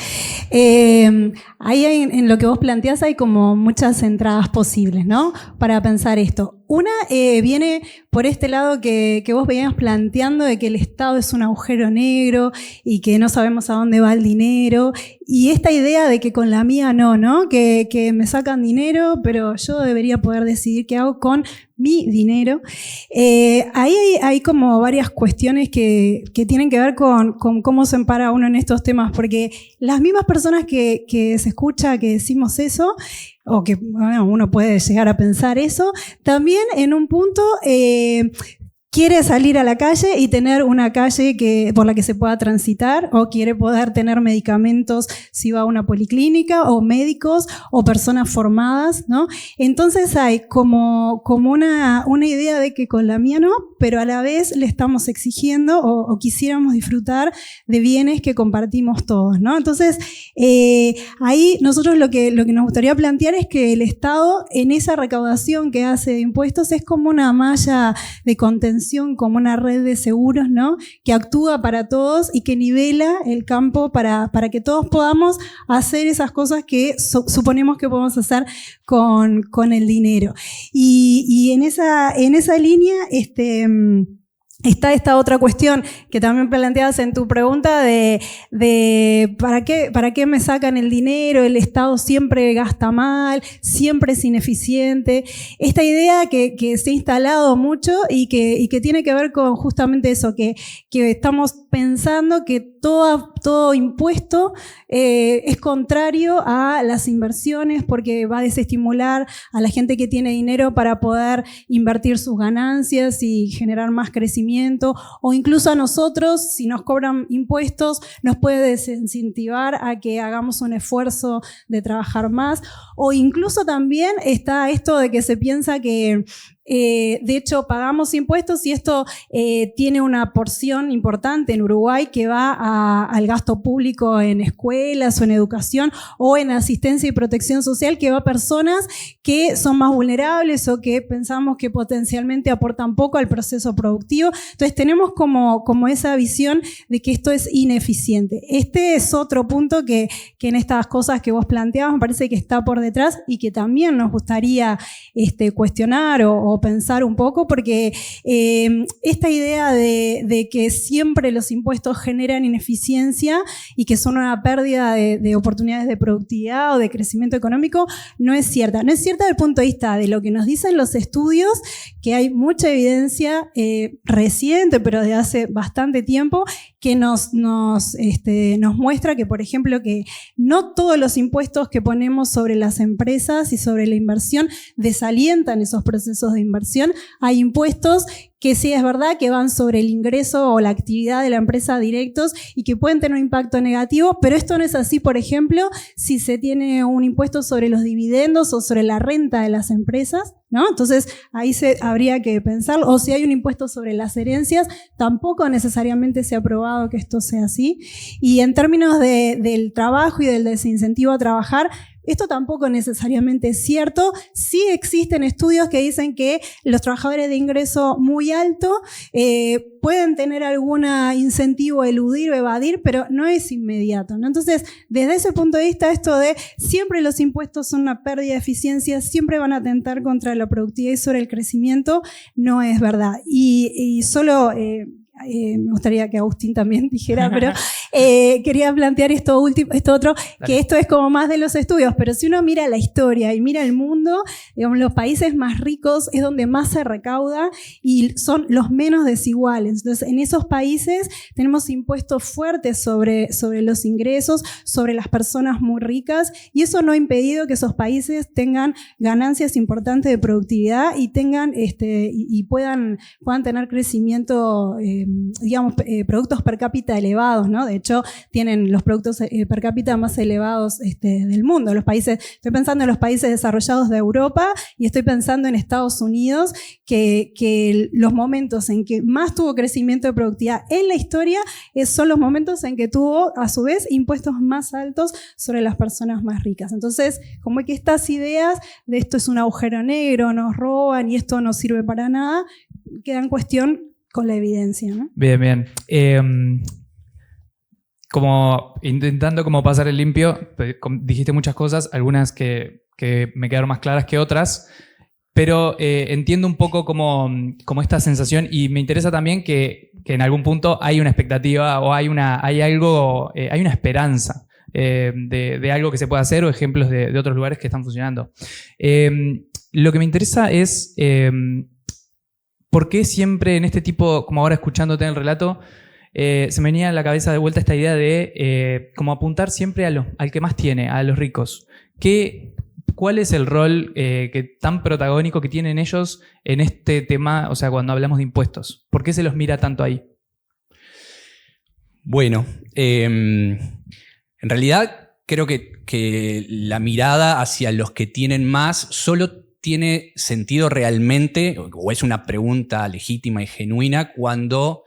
Ahí en lo que vos planteás hay como muchas entradas posibles, ¿no? Para pensar esto. Una viene por este lado que vos venías planteando de que el Estado es un agujero negro y que no sabemos a dónde va el dinero. Y esta idea de que con la mía no, que me sacan dinero, pero yo debería poder decidir qué hago con mi dinero. Ahí hay como varias cuestiones que tienen que ver con cómo se empara uno en estos temas, porque las mismas personas que se escucha que decimos eso, o que bueno, uno puede llegar a pensar eso, también en un punto quiere salir a la calle y tener una calle por la que se pueda transitar, o quiere poder tener medicamentos si va a una policlínica, o médicos, o personas formadas, ¿no? Entonces hay como una idea de que con la mía no, pero a la vez le estamos exigiendo o quisiéramos disfrutar de bienes que compartimos todos, ¿no? Entonces, ahí nosotros lo que nos gustaría plantear es que el Estado, en esa recaudación que hace de impuestos, es como una malla de contención, como una red de seguros, ¿no? Que actúa para todos y que nivela el campo para que todos podamos hacer esas cosas que suponemos que podemos hacer con el dinero. Y en esa línea, está esta otra cuestión que también planteabas en tu pregunta de ¿para qué me sacan el dinero? El Estado siempre gasta mal, siempre es ineficiente. Esta idea que se ha instalado mucho y que tiene que ver con justamente eso, que estamos pensando que todo impuesto es contrario a las inversiones, porque va a desestimular a la gente que tiene dinero para poder invertir sus ganancias y generar más crecimiento, o incluso a nosotros, si nos cobran impuestos, nos puede desincentivar a que hagamos un esfuerzo de trabajar más, o incluso también está esto de que se piensa que de hecho pagamos impuestos y esto tiene una porción importante en Uruguay que va al gasto público en escuelas o en educación o en asistencia y protección social, que va a personas que son más vulnerables o que pensamos que potencialmente aportan poco al proceso productivo. Entonces tenemos como esa visión de que esto es ineficiente. Este es otro punto que en estas cosas que vos planteabas me parece que está por detrás y que también nos gustaría cuestionar o pensar un poco, porque esta idea de que siempre los impuestos generan ineficiencia y que son una pérdida de oportunidades de productividad o de crecimiento económico no es cierta. No es cierta desde el punto de vista de lo que nos dicen los estudios, que hay mucha evidencia reciente, pero de hace bastante tiempo, que nos muestra que, por ejemplo, que no todos los impuestos que ponemos sobre las empresas y sobre la inversión desalientan esos procesos de inversión. Hay impuestos que sí es verdad que van sobre el ingreso o la actividad de la empresa directos y que pueden tener un impacto negativo, pero esto no es así, por ejemplo, si se tiene un impuesto sobre los dividendos o sobre la renta de las empresas, ¿no? Entonces ahí habría que pensarlo, o si hay un impuesto sobre las herencias, tampoco necesariamente se ha probado que esto sea así. Y en términos del trabajo y del desincentivo a trabajar, esto tampoco necesariamente es cierto. Sí existen estudios que dicen que los trabajadores de ingreso muy alto pueden tener algún incentivo a eludir o evadir, pero no es inmediato, ¿no? Entonces, desde ese punto de vista, esto de siempre los impuestos son una pérdida de eficiencia, siempre van a atentar contra la productividad y sobre el crecimiento, no es verdad. Y solo... me gustaría que Agustín también dijera, pero quería plantear esto otro, que esto es como más de los estudios, pero si uno mira la historia y mira el mundo, digamos, los países más ricos es donde más se recauda y son los menos desiguales. Entonces, en esos países tenemos impuestos fuertes sobre los ingresos, sobre las personas muy ricas, y eso no ha impedido que esos países tengan ganancias importantes de productividad y tengan y puedan tener crecimiento, productos per cápita elevados, ¿no? De hecho, tienen los productos per cápita más elevados del mundo. Estoy pensando en los países desarrollados de Europa y estoy pensando en Estados Unidos, que los momentos en que más tuvo crecimiento de productividad en la historia son los momentos en que tuvo, a su vez, impuestos más altos sobre las personas más ricas. Entonces, como que estas ideas de esto es un agujero negro, nos roban y esto no sirve para nada, quedan en cuestión con la evidencia, ¿no? Bien, bien. como intentando como pasar el limpio, dijiste muchas cosas, algunas que me quedaron más claras que otras, pero entiendo un poco como esta sensación y me interesa también que en algún punto hay una expectativa o hay una esperanza de algo que se pueda hacer o ejemplos de otros lugares que están funcionando. Lo que me interesa es por qué siempre en este tipo, como ahora escuchándote en el relato, se me venía a la cabeza de vuelta esta idea de como apuntar siempre al que más tiene, a los ricos. ¿Cuál es el rol tan protagónico que tienen ellos en este tema, o sea, cuando hablamos de impuestos? ¿Por qué se los mira tanto ahí? Bueno, en realidad creo que la mirada hacia los que tienen más solo tiene sentido realmente, o es una pregunta legítima y genuina, cuando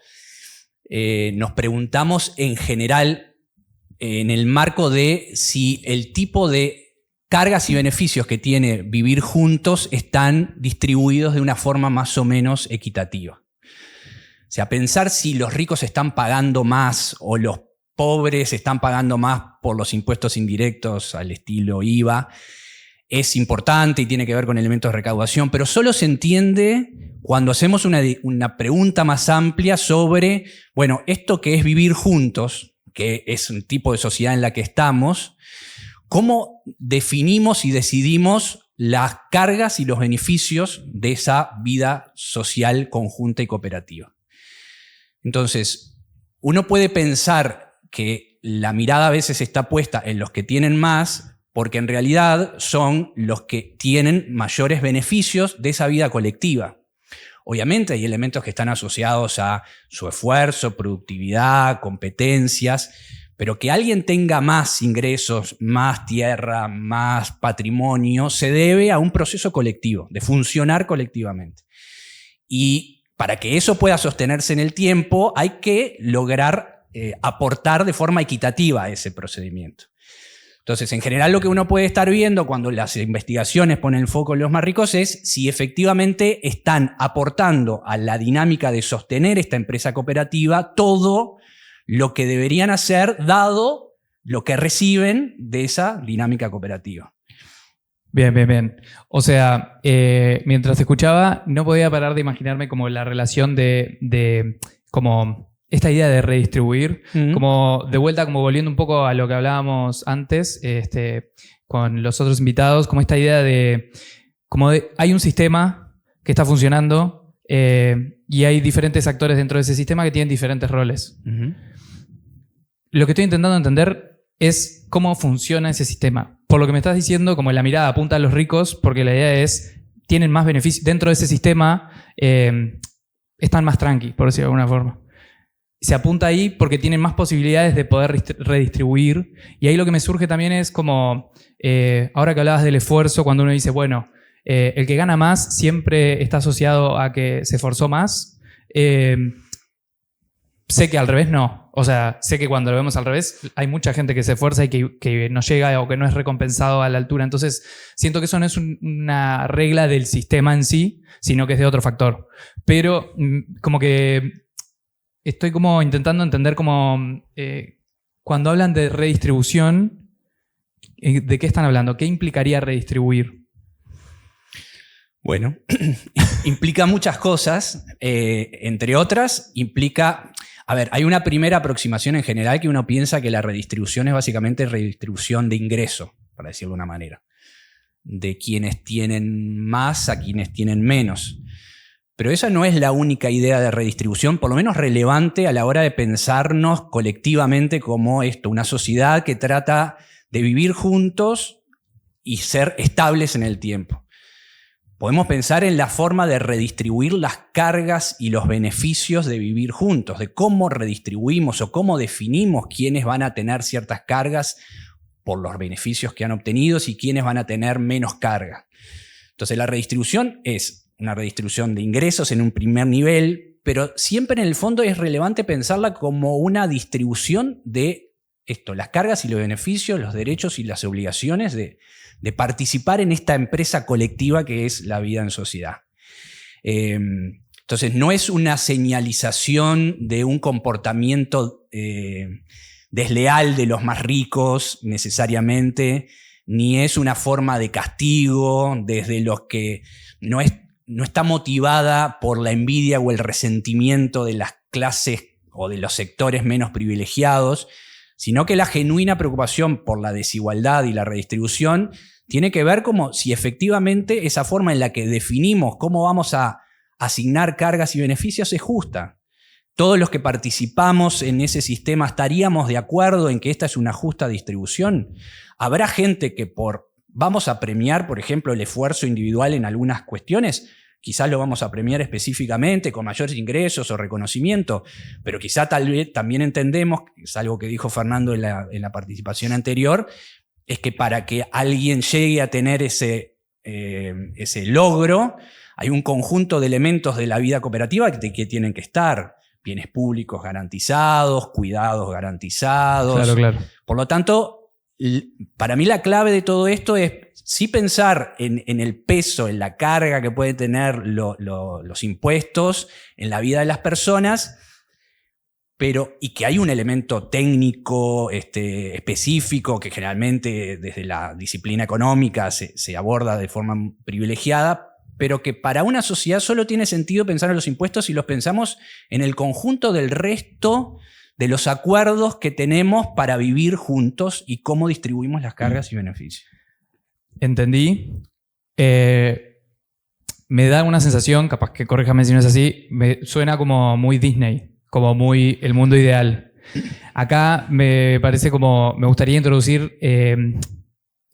nos preguntamos en general en el marco de si el tipo de cargas y beneficios que tiene vivir juntos están distribuidos de una forma más o menos equitativa. O sea, pensar si los ricos están pagando más o los pobres están pagando más por los impuestos indirectos al estilo IVA es importante y tiene que ver con elementos de recaudación, pero solo se entiende cuando hacemos una pregunta más amplia sobre, bueno, esto que es vivir juntos, que es un tipo de sociedad en la que estamos, ¿cómo definimos y decidimos las cargas y los beneficios de esa vida social conjunta y cooperativa? Entonces, uno puede pensar que la mirada a veces está puesta en los que tienen más, porque en realidad son los que tienen mayores beneficios de esa vida colectiva. Obviamente hay elementos que están asociados a su esfuerzo, productividad, competencias, pero que alguien tenga más ingresos, más tierra, más patrimonio, se debe a un proceso colectivo, de funcionar colectivamente. Y para que eso pueda sostenerse en el tiempo, hay que lograr aportar de forma equitativa a ese procedimiento. Entonces, en general, lo que uno puede estar viendo cuando las investigaciones ponen el foco en los más ricos es si efectivamente están aportando a la dinámica de sostener esta empresa cooperativa todo lo que deberían hacer dado lo que reciben de esa dinámica cooperativa. Bien. O sea, mientras te escuchaba, no podía parar de imaginarme como la relación de como esta idea de redistribuir, como de vuelta, como volviendo un poco a lo que hablábamos antes con los otros invitados, como esta idea de hay un sistema que está funcionando y hay diferentes actores dentro de ese sistema que tienen diferentes roles. Lo que estoy intentando entender es cómo funciona ese sistema. Por lo que me estás diciendo, como la mirada apunta a los ricos, porque la idea es, tienen más beneficios dentro de ese sistema, están más tranqui, por decirlo de alguna forma. Se apunta ahí porque tienen más posibilidades de poder redistribuir. Y ahí lo que me surge también es como, ahora que hablabas del esfuerzo, cuando uno dice, bueno, el que gana más siempre está asociado a que se esforzó más. Sé que al revés no. O sea, sé que cuando lo vemos al revés, hay mucha gente que se esfuerza y que no llega o que no es recompensado a la altura. Entonces, siento que eso no es una regla del sistema en sí, sino que es de otro factor. Pero como que estoy como intentando entender como cuando hablan de redistribución, ¿de qué están hablando? ¿Qué implicaría redistribuir? Bueno, implica muchas cosas, entre otras, implica... A ver, hay una primera aproximación en general que uno piensa que la redistribución es básicamente redistribución de ingreso, para decirlo de una manera, de quienes tienen más a quienes tienen menos. Pero esa no es la única idea de redistribución, por lo menos relevante a la hora de pensarnos colectivamente como esto, una sociedad que trata de vivir juntos y ser estables en el tiempo. Podemos pensar en la forma de redistribuir las cargas y los beneficios de vivir juntos, de cómo redistribuimos o cómo definimos quiénes van a tener ciertas cargas por los beneficios que han obtenido y quiénes van a tener menos carga. Entonces la redistribución es una redistribución de ingresos en un primer nivel, pero siempre en el fondo es relevante pensarla como una distribución de esto, las cargas y los beneficios, los derechos y las obligaciones de participar en esta empresa colectiva que es la vida en sociedad. Entonces no es una señalización de un comportamiento desleal de los más ricos necesariamente, ni es una forma de castigo desde los que no está motivada por la envidia o el resentimiento de las clases o de los sectores menos privilegiados, sino que la genuina preocupación por la desigualdad y la redistribución tiene que ver como si efectivamente esa forma en la que definimos cómo vamos a asignar cargas y beneficios es justa. Todos los que participamos en ese sistema estaríamos de acuerdo en que esta es una justa distribución. Habrá gente que vamos a premiar, por ejemplo, el esfuerzo individual en algunas cuestiones. Quizás lo vamos a premiar específicamente con mayores ingresos o reconocimiento, pero quizá tal vez también entendemos, es algo que dijo Fernando en la participación anterior, es que para que alguien llegue a tener ese logro, hay un conjunto de elementos de la vida cooperativa que tienen que estar. Bienes públicos garantizados, cuidados garantizados. Claro. Por lo tanto, para mí la clave de todo esto es sí pensar en el peso, en la carga que pueden tener los impuestos en la vida de las personas, y que hay un elemento técnico específico que generalmente desde la disciplina económica se aborda de forma privilegiada, pero que para una sociedad solo tiene sentido pensar en los impuestos si los pensamos en el conjunto del resto de los acuerdos que tenemos para vivir juntos y cómo distribuimos las cargas y beneficios. Entendí. Me da una sensación, capaz que corríjame si no es así, me suena como muy Disney, como muy el mundo ideal. Acá me parece como, me gustaría introducir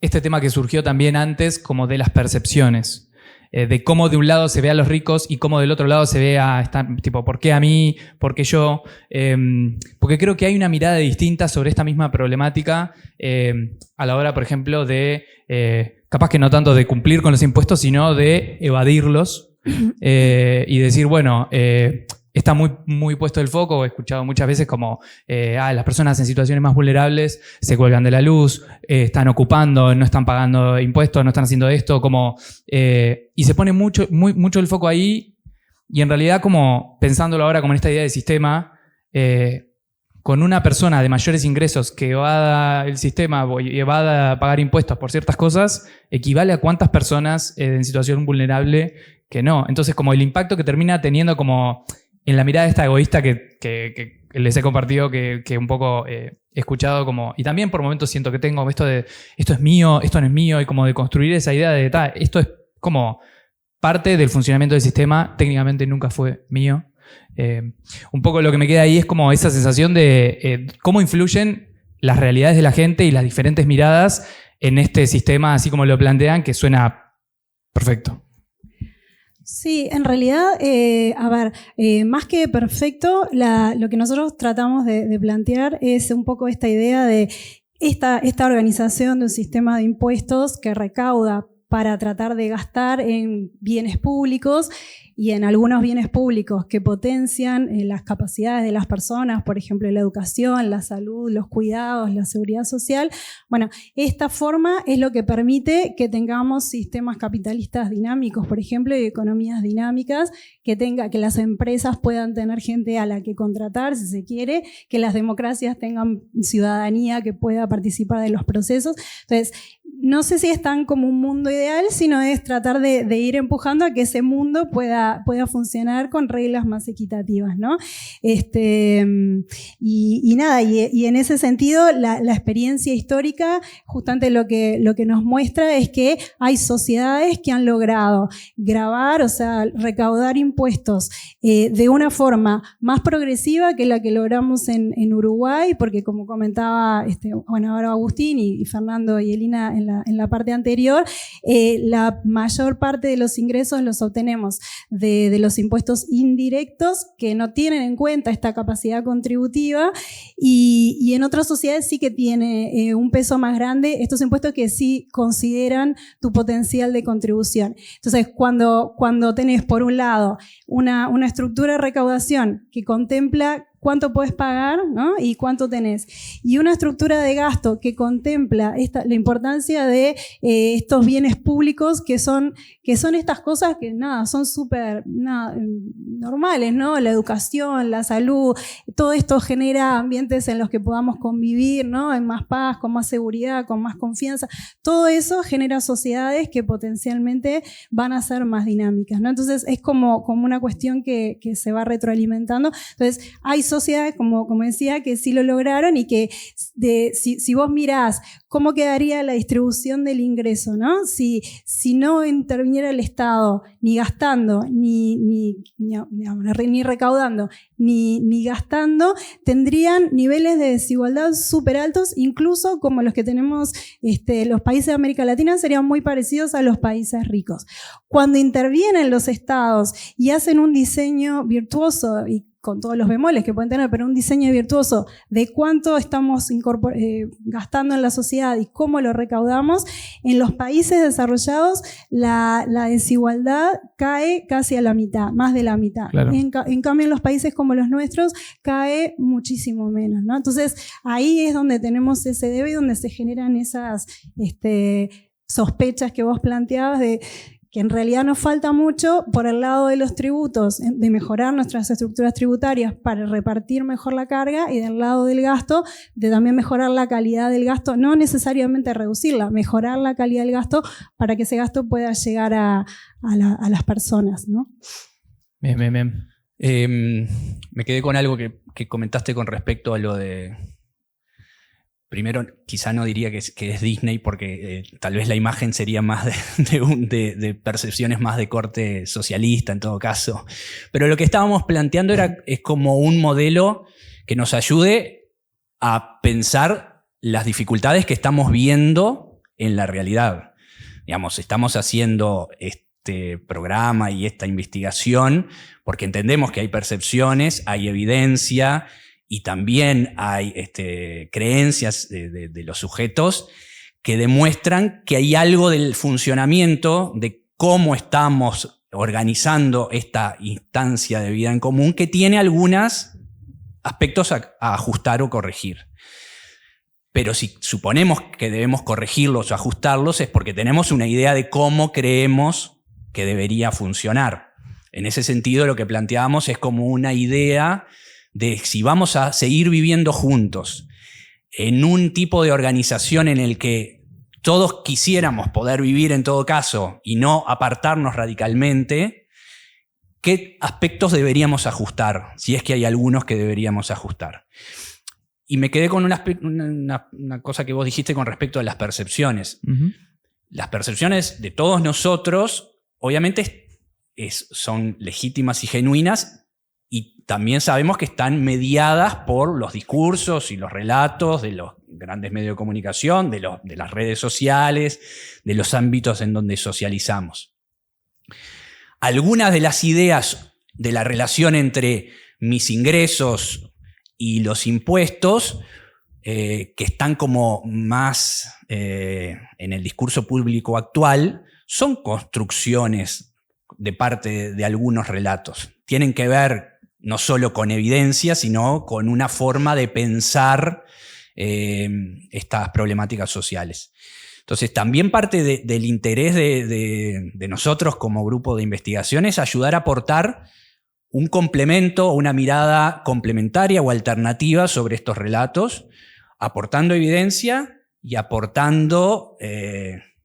este tema que surgió también antes, como de las percepciones. De cómo de un lado se ve a los ricos y cómo del otro lado se ve tipo, ¿por qué a mí? ¿Por qué yo? Porque creo que hay una mirada distinta sobre esta misma problemática a la hora, por ejemplo, de, capaz que no tanto de cumplir con los impuestos, sino de evadirlos y decir, bueno, está muy puesto el foco. He escuchado muchas veces como las personas en situaciones más vulnerables se cuelgan de la luz, están ocupando, no están pagando impuestos, no están haciendo esto, y se pone mucho el foco ahí, y en realidad como pensándolo ahora como en esta idea de sistema, con una persona de mayores ingresos que evada el sistema y evada a pagar impuestos por ciertas cosas, equivale a cuántas personas en situación vulnerable que no. Entonces como el impacto que termina teniendo como en la mirada esta egoísta que les he compartido, que un poco he escuchado como, y también por momentos siento que tengo esto de esto es mío, esto no es mío, y como de construir esa idea de esto es como parte del funcionamiento del sistema, técnicamente nunca fue mío. Un poco lo que me queda ahí es como esa sensación de cómo influyen las realidades de la gente y las diferentes miradas en este sistema, así como lo plantean, que suena perfecto. Sí, en realidad, más que perfecto, lo que nosotros tratamos de plantear es un poco esta idea de esta organización de un sistema de impuestos que recauda para tratar de gastar en bienes públicos y en algunos bienes públicos que potencian las capacidades de las personas, por ejemplo, la educación, la salud, los cuidados, la seguridad social. Bueno, esta forma es lo que permite que tengamos sistemas capitalistas dinámicos, por ejemplo, y economías dinámicas, que las empresas puedan tener gente a la que contratar, si se quiere, que las democracias tengan ciudadanía que pueda participar de los procesos. Entonces, no sé si es tan como un mundo ideal, sino es tratar de ir empujando a que ese mundo pueda funcionar con reglas más equitativas, ¿no? Y en ese sentido, la experiencia histórica, justamente lo que nos muestra es que hay sociedades que han logrado gravar, o sea, recaudar impuestos de una forma más progresiva que la que logramos en Uruguay, porque como comentaba ahora Agustín y Fernando y Elina en la parte anterior, la mayor parte de los ingresos los obtenemos de los impuestos indirectos que no tienen en cuenta esta capacidad contributiva, y en otras sociedades sí que tiene un peso más grande estos impuestos que sí consideran tu potencial de contribución. Entonces, cuando tenés por un lado una estructura de recaudación que contempla cuánto puedes pagar, ¿no? Y cuánto tenés, y una estructura de gasto que contempla la importancia de estos bienes públicos que son estas cosas que son súper normales, ¿no? La educación, la salud, todo esto genera ambientes en los que podamos convivir, ¿no? En más paz, con más seguridad, con más confianza. Todo eso genera sociedades que potencialmente van a ser más dinámicas, ¿no? Entonces es como una cuestión que se va retroalimentando. Entonces hay sociedades, como decía, que sí lo lograron y que si vos mirás cómo quedaría la distribución del ingreso, ¿no? Si no interviniera el Estado ni gastando, ni recaudando, ni gastando, tendrían niveles de desigualdad súper altos, incluso como los que tenemos los países de América Latina, serían muy parecidos a los países ricos. Cuando intervienen los Estados y hacen un diseño virtuoso, y con todos los bemoles que pueden tener, pero un diseño virtuoso de cuánto estamos gastando en la sociedad y cómo lo recaudamos, en los países desarrollados la desigualdad cae casi a la mitad, más de la mitad. Claro. En cambio, en los países como los nuestros cae muchísimo menos, ¿no? Entonces, ahí es donde tenemos ese debe y donde se generan esas sospechas que vos planteabas de que en realidad nos falta mucho por el lado de los tributos, de mejorar nuestras estructuras tributarias para repartir mejor la carga, y del lado del gasto, de también mejorar la calidad del gasto, no necesariamente reducirla, mejorar la calidad del gasto para que ese gasto pueda llegar a las personas, ¿no? Bien. Me quedé con algo que comentaste con respecto a lo de... Primero, quizá no diría que es Disney, porque tal vez la imagen sería más de percepciones más de corte socialista en todo caso. Pero lo que estábamos planteando es como un modelo que nos ayude a pensar las dificultades que estamos viendo en la realidad. Digamos, estamos haciendo este programa y esta investigación porque entendemos que hay percepciones, hay evidencia, y también hay creencias de los sujetos que demuestran que hay algo del funcionamiento, de cómo estamos organizando esta instancia de vida en común, que tiene algunos aspectos a ajustar o corregir. Pero si suponemos que debemos corregirlos o ajustarlos, es porque tenemos una idea de cómo creemos que debería funcionar. En ese sentido, lo que planteábamos es como una idea de si vamos a seguir viviendo juntos en un tipo de organización en el que todos quisiéramos poder vivir en todo caso y no apartarnos radicalmente, ¿qué aspectos deberíamos ajustar? Si es que hay algunos que deberíamos ajustar. Y me quedé con una cosa que vos dijiste con respecto a las percepciones. Uh-huh. Las percepciones de todos nosotros, obviamente, son legítimas y genuinas, y también sabemos que están mediadas por los discursos y los relatos de los grandes medios de comunicación, de las redes sociales, de los ámbitos en donde socializamos. Algunas de las ideas de la relación entre mis ingresos y los impuestos, que están como más en el discurso público actual, son construcciones de parte de algunos relatos. Tienen que ver no solo con evidencia, sino con una forma de pensar estas problemáticas sociales. Entonces, también parte del interés de nosotros como grupo de investigación es ayudar a aportar un complemento, una mirada complementaria o alternativa sobre estos relatos, aportando evidencia y aportando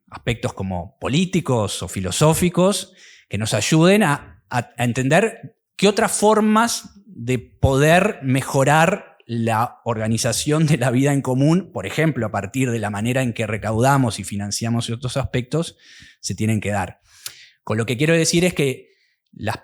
aspectos como políticos o filosóficos que nos ayuden a entender qué otras formas de poder mejorar la organización de la vida en común, por ejemplo, a partir de la manera en que recaudamos y financiamos ciertos aspectos, se tienen que dar. Con lo que quiero decir es que las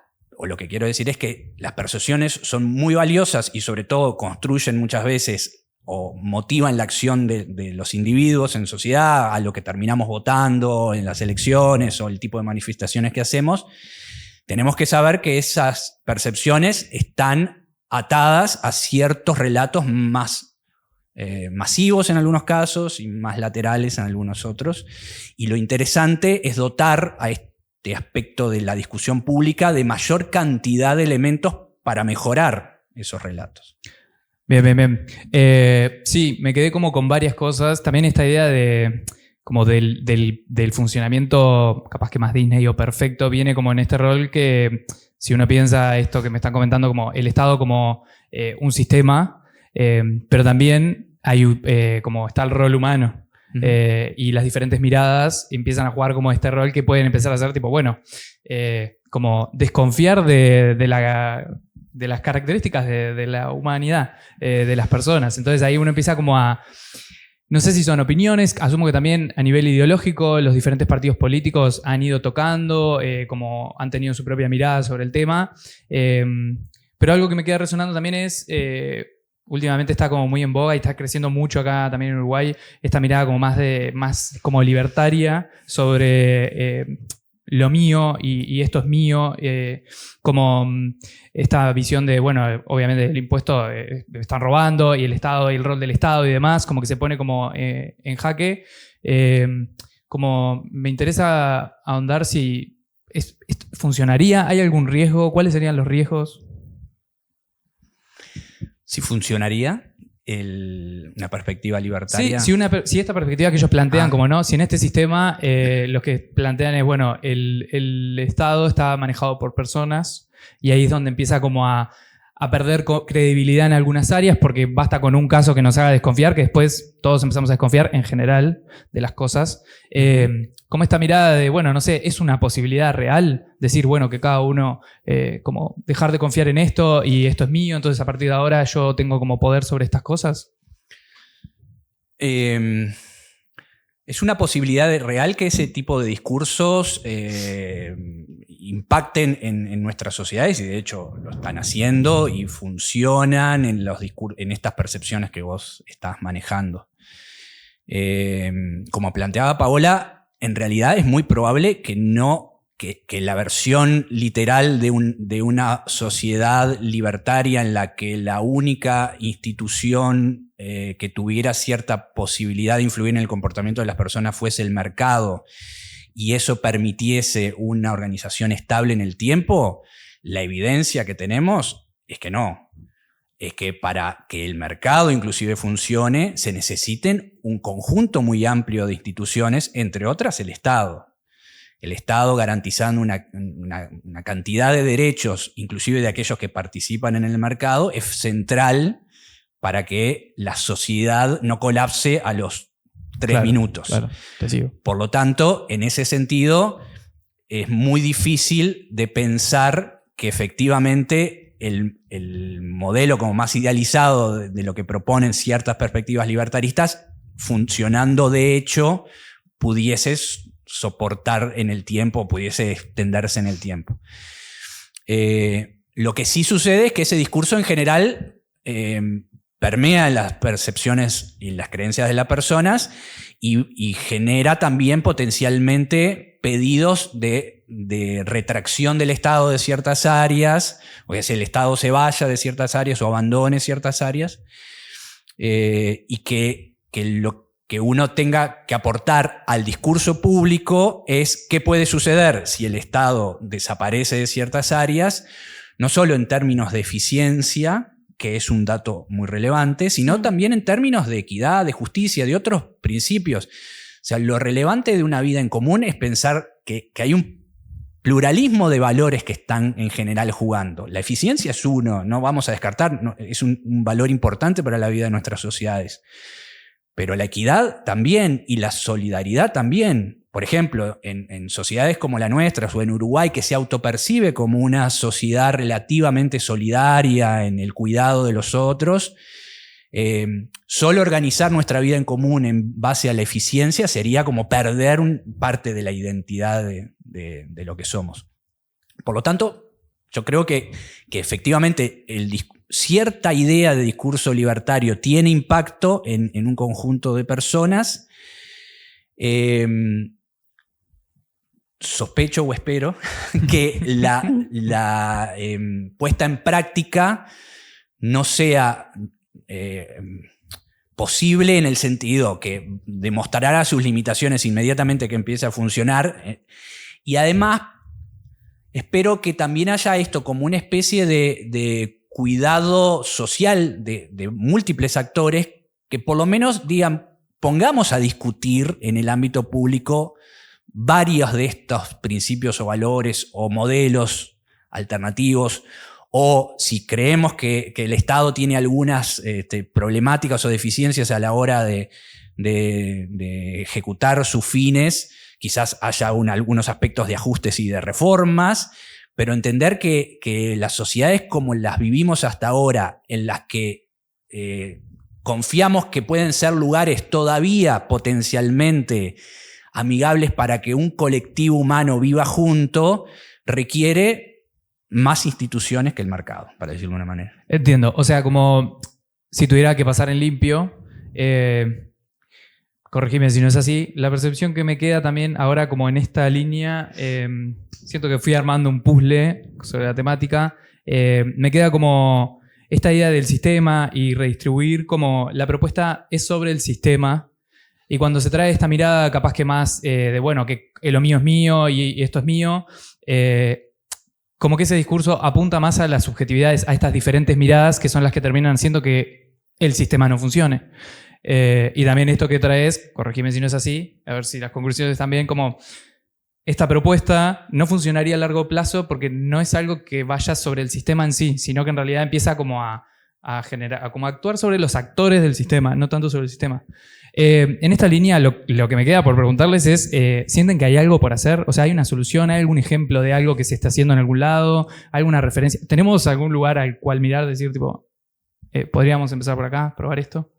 percepciones son muy valiosas y sobre todo construyen muchas veces o motivan la acción de los individuos en sociedad, a lo que terminamos votando en las elecciones o el tipo de manifestaciones que hacemos. Tenemos que saber que esas percepciones están atadas a ciertos relatos más masivos en algunos casos y más laterales en algunos otros. Y lo interesante es dotar a este aspecto de la discusión pública de mayor cantidad de elementos para mejorar esos relatos. Bien. Sí, me quedé como con varias cosas. También esta idea de como del funcionamiento, capaz que más Disney o perfecto, viene como en este rol que si uno piensa esto que me están comentando como el Estado como un sistema, pero también hay como está el rol humano. Y las diferentes miradas empiezan a jugar como este rol que pueden empezar a ser tipo, bueno, como desconfiar de las características de la humanidad, de las personas. Entonces ahí uno empieza como a... No sé si son opiniones, asumo que también a nivel ideológico los diferentes partidos políticos han ido tocando, como han tenido su propia mirada sobre el tema. Pero algo que me queda resonando también es... últimamente está como muy en boga y está creciendo mucho acá también en Uruguay esta mirada como más como libertaria sobre lo mío y esto es mío, como esta visión de, bueno, obviamente el impuesto están robando y el Estado y el rol del Estado y demás, como que se pone como en jaque. Como me interesa ahondar si esto funcionaría, ¿hay algún riesgo? ¿Cuáles serían los riesgos? Si funcionaría una perspectiva libertaria. Sí, si esta perspectiva que ellos plantean, como no, si en este sistema los que plantean es, bueno, el Estado está manejado por personas y ahí es donde empieza como a perder credibilidad en algunas áreas porque basta con un caso que nos haga desconfiar, que después todos empezamos a desconfiar en general de las cosas. Como esta mirada de, bueno, no sé, ¿es una posibilidad real decir, bueno, que cada uno como dejar de confiar en esto y esto es mío, entonces a partir de ahora yo tengo como poder sobre estas cosas? Es una posibilidad real que ese tipo de discursos impacten en nuestras sociedades y de hecho lo están haciendo y funcionan en estas percepciones que vos estás manejando. Como planteaba Paola, en realidad es muy probable que la versión literal de una sociedad libertaria en la que la única institución que tuviera cierta posibilidad de influir en el comportamiento de las personas fuese el mercado y eso permitiese una organización estable en el tiempo, la evidencia que tenemos es que no. Es que para que el mercado inclusive funcione, se necesiten un conjunto muy amplio de instituciones, entre otras el Estado. El Estado garantizando una cantidad de derechos, inclusive de aquellos que participan en el mercado, es central para que la sociedad no colapse a los 3 minutos. Claro, te sigo. Por lo tanto, en ese sentido, es muy difícil de pensar que efectivamente el modelo como más idealizado de lo que proponen ciertas perspectivas libertaristas, funcionando de hecho, pudiese soportar en el tiempo, pudiese extenderse en el tiempo. Lo que sí sucede es que ese discurso en general permea las percepciones y las creencias de las personas y genera también potencialmente pedidos de retracción del Estado de ciertas áreas, o que el Estado se vaya de ciertas áreas o abandone ciertas áreas, y que lo que uno tenga que aportar al discurso público es qué puede suceder si el Estado desaparece de ciertas áreas, no solo en términos de eficiencia, que es un dato muy relevante, sino también en términos de equidad, de justicia, de otros principios. O sea, lo relevante de una vida en común es pensar que hay un pluralismo de valores que están en general jugando. La eficiencia es uno, no vamos a descartar, es un valor importante para la vida de nuestras sociedades. Pero la equidad también y la solidaridad también. Por ejemplo, en sociedades como la nuestra o en Uruguay, que se autopercibe como una sociedad relativamente solidaria en el cuidado de los otros, solo organizar nuestra vida en común en base a la eficiencia sería como perder parte de la identidad de lo que somos. Por lo tanto, yo creo que efectivamente cierta idea de discurso libertario tiene impacto en un conjunto de personas. Sospecho o espero que la puesta en práctica no sea posible en el sentido que demostrará sus limitaciones inmediatamente que empiece a funcionar. Y además, espero que también haya esto como una especie de cuidado social de múltiples actores que por lo menos digan, pongamos a discutir en el ámbito público varios de estos principios o valores o modelos alternativos, o si creemos que el Estado tiene algunas problemáticas o deficiencias a la hora de ejecutar sus fines, quizás haya algunos aspectos de ajustes y de reformas, pero entender que las sociedades como las vivimos hasta ahora, en las que confiamos que pueden ser lugares todavía potencialmente amigables para que un colectivo humano viva junto, requiere más instituciones que el mercado, para decirlo de una manera. Entiendo. O sea, como si tuviera que pasar en limpio, corregime si no es así, la percepción que me queda también ahora como en esta línea, siento que fui armando un puzzle sobre la temática, me queda como esta idea del sistema y redistribuir, como la propuesta es sobre el sistema, y cuando se trae esta mirada capaz que más de, bueno, que lo mío es mío y esto es mío, como que ese discurso apunta más a las subjetividades, a estas diferentes miradas que son las que terminan haciendo que el sistema no funcione. Y también esto que traes, corregime si no es así, a ver si las conclusiones están bien, como esta propuesta no funcionaría a largo plazo porque no es algo que vaya sobre el sistema en sí, sino que en realidad empieza como a generar, como a actuar sobre los actores del sistema, no tanto sobre el sistema. En esta línea lo que me queda por preguntarles es, ¿sienten que hay algo por hacer? O sea, ¿hay una solución? ¿Hay algún ejemplo de algo que se está haciendo en algún lado? ¿Alguna referencia? ¿Tenemos algún lugar al cual mirar, decir, tipo, podríamos empezar por acá, probar esto?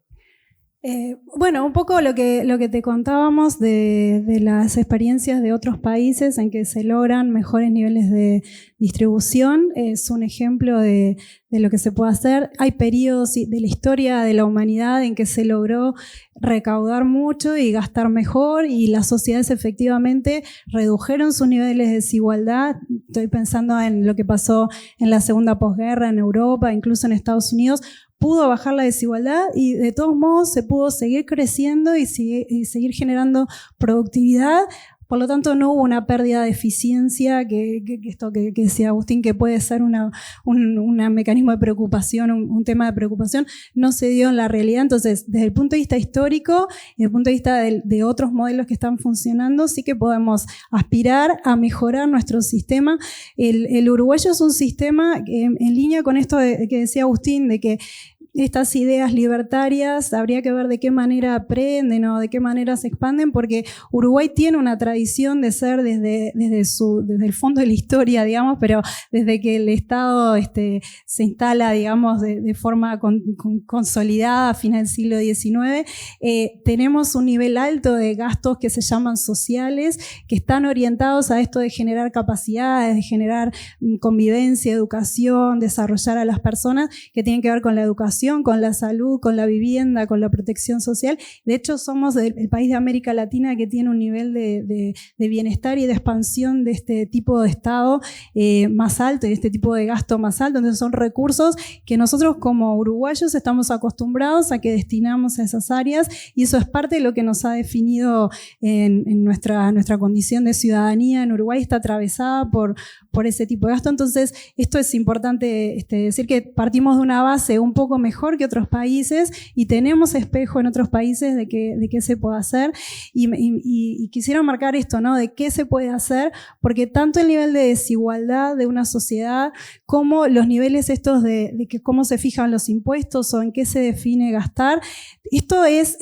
Bueno, un poco lo que te contábamos de las experiencias de otros países en que se logran mejores niveles de distribución es un ejemplo de lo que se puede hacer. Hay periodos de la historia de la humanidad en que se logró recaudar mucho y gastar mejor y las sociedades efectivamente redujeron sus niveles de desigualdad. Estoy pensando en lo que pasó en la segunda posguerra en Europa, incluso en Estados Unidos. Pudo bajar la desigualdad y de todos modos se pudo seguir creciendo y seguir generando productividad. Por lo tanto, no hubo una pérdida de eficiencia, que esto que decía Agustín, que puede ser un mecanismo de preocupación, un tema de preocupación, no se dio en la realidad. Entonces, desde el punto de vista histórico y desde el punto de vista de otros modelos que están funcionando, sí que podemos aspirar a mejorar nuestro sistema. El uruguayo es un sistema en línea con esto que decía Agustín, de que estas ideas libertarias habría que ver de qué manera aprenden o de qué manera se expanden, porque Uruguay tiene una tradición de ser desde el fondo de la historia, digamos, pero desde que el Estado se instala, digamos, de forma consolidada a fines del siglo XIX, tenemos un nivel alto de gastos que se llaman sociales, que están orientados a esto de generar capacidades, de generar convivencia, educación, desarrollar a las personas, que tienen que ver con la educación, con la salud, con la vivienda, con la protección social. De hecho, somos el país de América Latina que tiene un nivel de bienestar y de expansión de este tipo de Estado más alto y de este tipo de gasto más alto. Entonces son recursos que nosotros como uruguayos estamos acostumbrados a que destinamos a esas áreas y eso es parte de lo que nos ha definido en nuestra condición de ciudadanía en Uruguay. Está atravesada por ese tipo de gasto. Entonces, esto es importante decir que partimos de una base un poco mejor que otros países y tenemos espejo en otros países de qué se puede hacer y quisiera marcar esto, ¿no? De qué se puede hacer, porque tanto el nivel de desigualdad de una sociedad como los niveles estos de que cómo se fijan los impuestos o en qué se define gastar, esto es,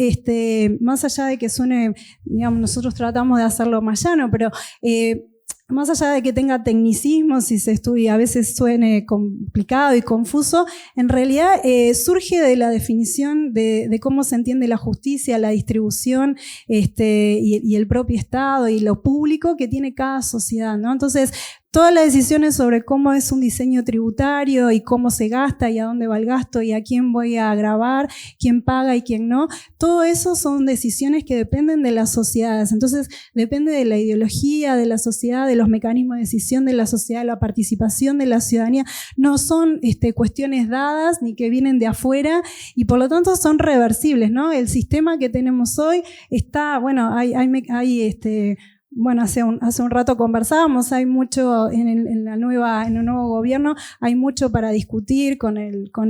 más allá de que suene, digamos, nosotros tratamos de hacerlo más llano, pero más allá de que tenga tecnicismos y se estudie, a veces suene complicado y confuso, en realidad surge de la definición de cómo se entiende la justicia, la distribución y el propio Estado y lo público que tiene cada sociedad, ¿no? Entonces, todas las decisiones sobre cómo es un diseño tributario y cómo se gasta y a dónde va el gasto y a quién voy a gravar, quién paga y quién no, todo eso son decisiones que dependen de las sociedades. Entonces, depende de la ideología de la sociedad, de los mecanismos de decisión de la sociedad, de la participación de la ciudadanía. No son cuestiones dadas ni que vienen de afuera y por lo tanto son reversibles, ¿no? El sistema que tenemos hoy está, bueno, hay bueno, hace un rato conversábamos, hay mucho en el nuevo gobierno, hay mucho para discutir con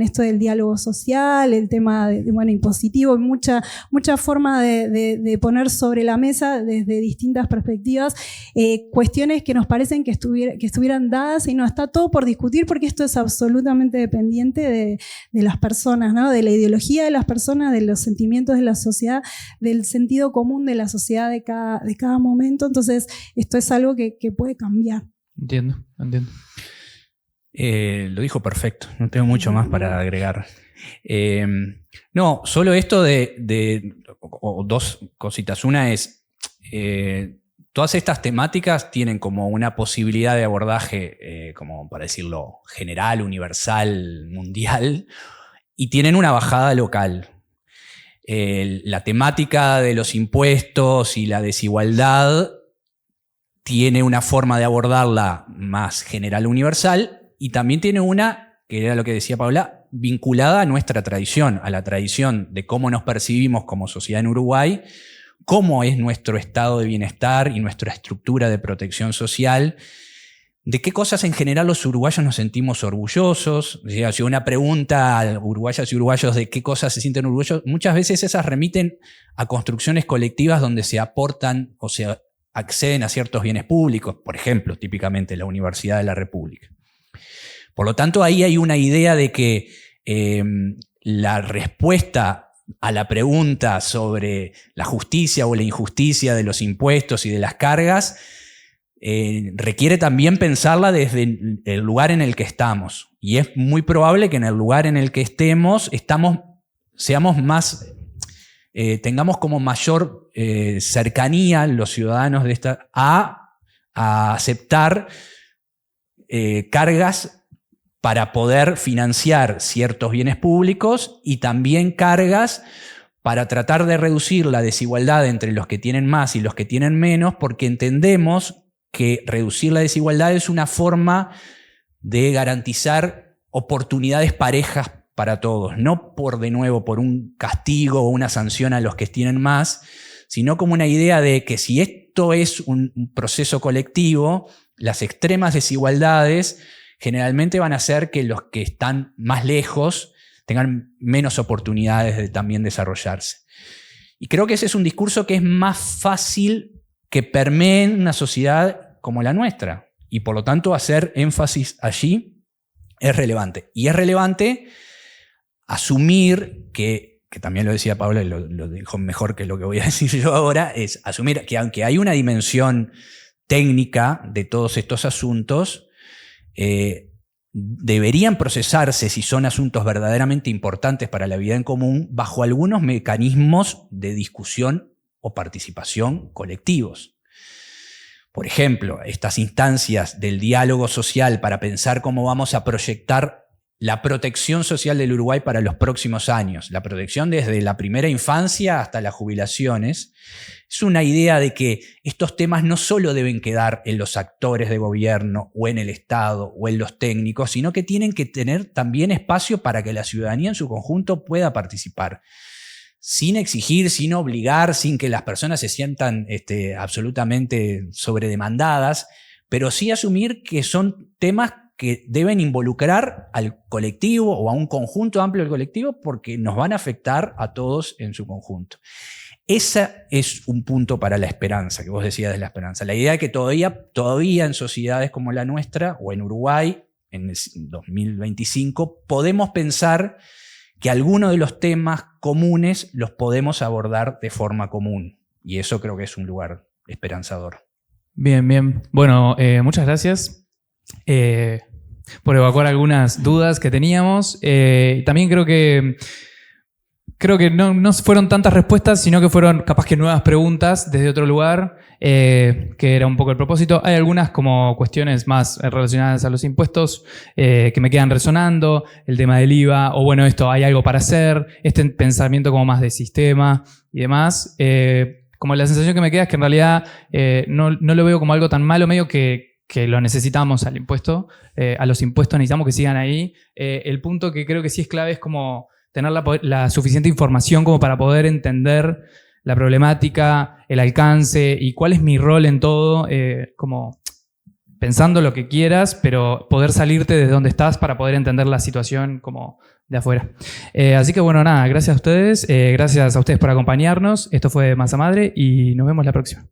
esto del diálogo social, el tema impositivo, mucha forma de poner sobre la mesa desde distintas perspectivas cuestiones que nos parecen que estuvieran dadas y no está todo por discutir porque esto es absolutamente dependiente de las personas, ¿no? De la ideología de las personas, de los sentimientos de la sociedad, del sentido común de la sociedad de cada momento. Entonces, esto es algo que puede cambiar. Entiendo. Lo dijo perfecto, no tengo mucho más para agregar. No, solo esto o dos cositas. Una es, todas estas temáticas tienen como una posibilidad de abordaje, como para decirlo, general, universal, mundial, y tienen una bajada local. La temática de los impuestos y la desigualdad tiene una forma de abordarla más general universal y también tiene una, que era lo que decía Paula, vinculada a nuestra tradición, a la tradición de cómo nos percibimos como sociedad en Uruguay, cómo es nuestro estado de bienestar y nuestra estructura de protección social, de qué cosas en general los uruguayos nos sentimos orgullosos. O sea, si una pregunta a uruguayas y uruguayos de qué cosas se sienten orgullosos, muchas veces esas remiten a construcciones colectivas donde se aportan o se acceden a ciertos bienes públicos, por ejemplo, típicamente la Universidad de la República. Por lo tanto, ahí hay una idea de que la respuesta a la pregunta sobre la justicia o la injusticia de los impuestos y de las cargas requiere también pensarla desde el lugar en el que estamos. Y es muy probable que en el lugar en el que seamos más... tengamos como mayor cercanía los ciudadanos a aceptar cargas para poder financiar ciertos bienes públicos y también cargas para tratar de reducir la desigualdad entre los que tienen más y los que tienen menos, porque entendemos que reducir la desigualdad es una forma de garantizar oportunidades parejas para todos, no por un castigo o una sanción a los que tienen más, sino como una idea de que si esto es un proceso colectivo, las extremas desigualdades generalmente van a hacer que los que están más lejos tengan menos oportunidades de también desarrollarse. Y creo que ese es un discurso que es más fácil que permee en una sociedad como la nuestra, y por lo tanto hacer énfasis allí es relevante. Y es relevante asumir que también lo decía Paula y lo dijo mejor que lo que voy a decir yo ahora, es asumir que aunque hay una dimensión técnica de todos estos asuntos, deberían procesarse, si son asuntos verdaderamente importantes para la vida en común, bajo algunos mecanismos de discusión o participación colectivos. Por ejemplo, estas instancias del diálogo social para pensar cómo vamos a proyectar la protección social del Uruguay para los próximos años, la protección desde la primera infancia hasta las jubilaciones, es una idea de que estos temas no solo deben quedar en los actores de gobierno o en el Estado o en los técnicos, sino que tienen que tener también espacio para que la ciudadanía en su conjunto pueda participar, sin exigir, sin obligar, sin que las personas se sientan absolutamente sobredemandadas, pero sí asumir que son temas que deben involucrar al colectivo o a un conjunto amplio del colectivo porque nos van a afectar a todos en su conjunto. Ese es un punto para la esperanza, que vos decías de la esperanza. La idea de que todavía en sociedades como la nuestra o en Uruguay, en el 2025, podemos pensar que algunos de los temas comunes los podemos abordar de forma común. Y eso creo que es un lugar esperanzador. Bien. Bueno, muchas gracias por evacuar algunas dudas que teníamos. También creo que no fueron tantas respuestas, sino que fueron capaz que nuevas preguntas desde otro lugar, que era un poco el propósito. Hay algunas como cuestiones más relacionadas a los impuestos que me quedan resonando, el tema del IVA, o bueno, esto, hay algo para hacer, este pensamiento como más de sistema y demás. Como la sensación que me queda es que en realidad no lo veo como algo tan malo, medio que lo necesitamos al impuesto, a los impuestos necesitamos que sigan ahí. El punto que creo que sí es clave es como tener la suficiente información como para poder entender la problemática, el alcance y cuál es mi rol en todo, como pensando lo que quieras, pero poder salirte desde donde estás para poder entender la situación como de afuera. Así que bueno, nada, gracias a ustedes por acompañarnos. Esto fue Masa Madre y nos vemos la próxima.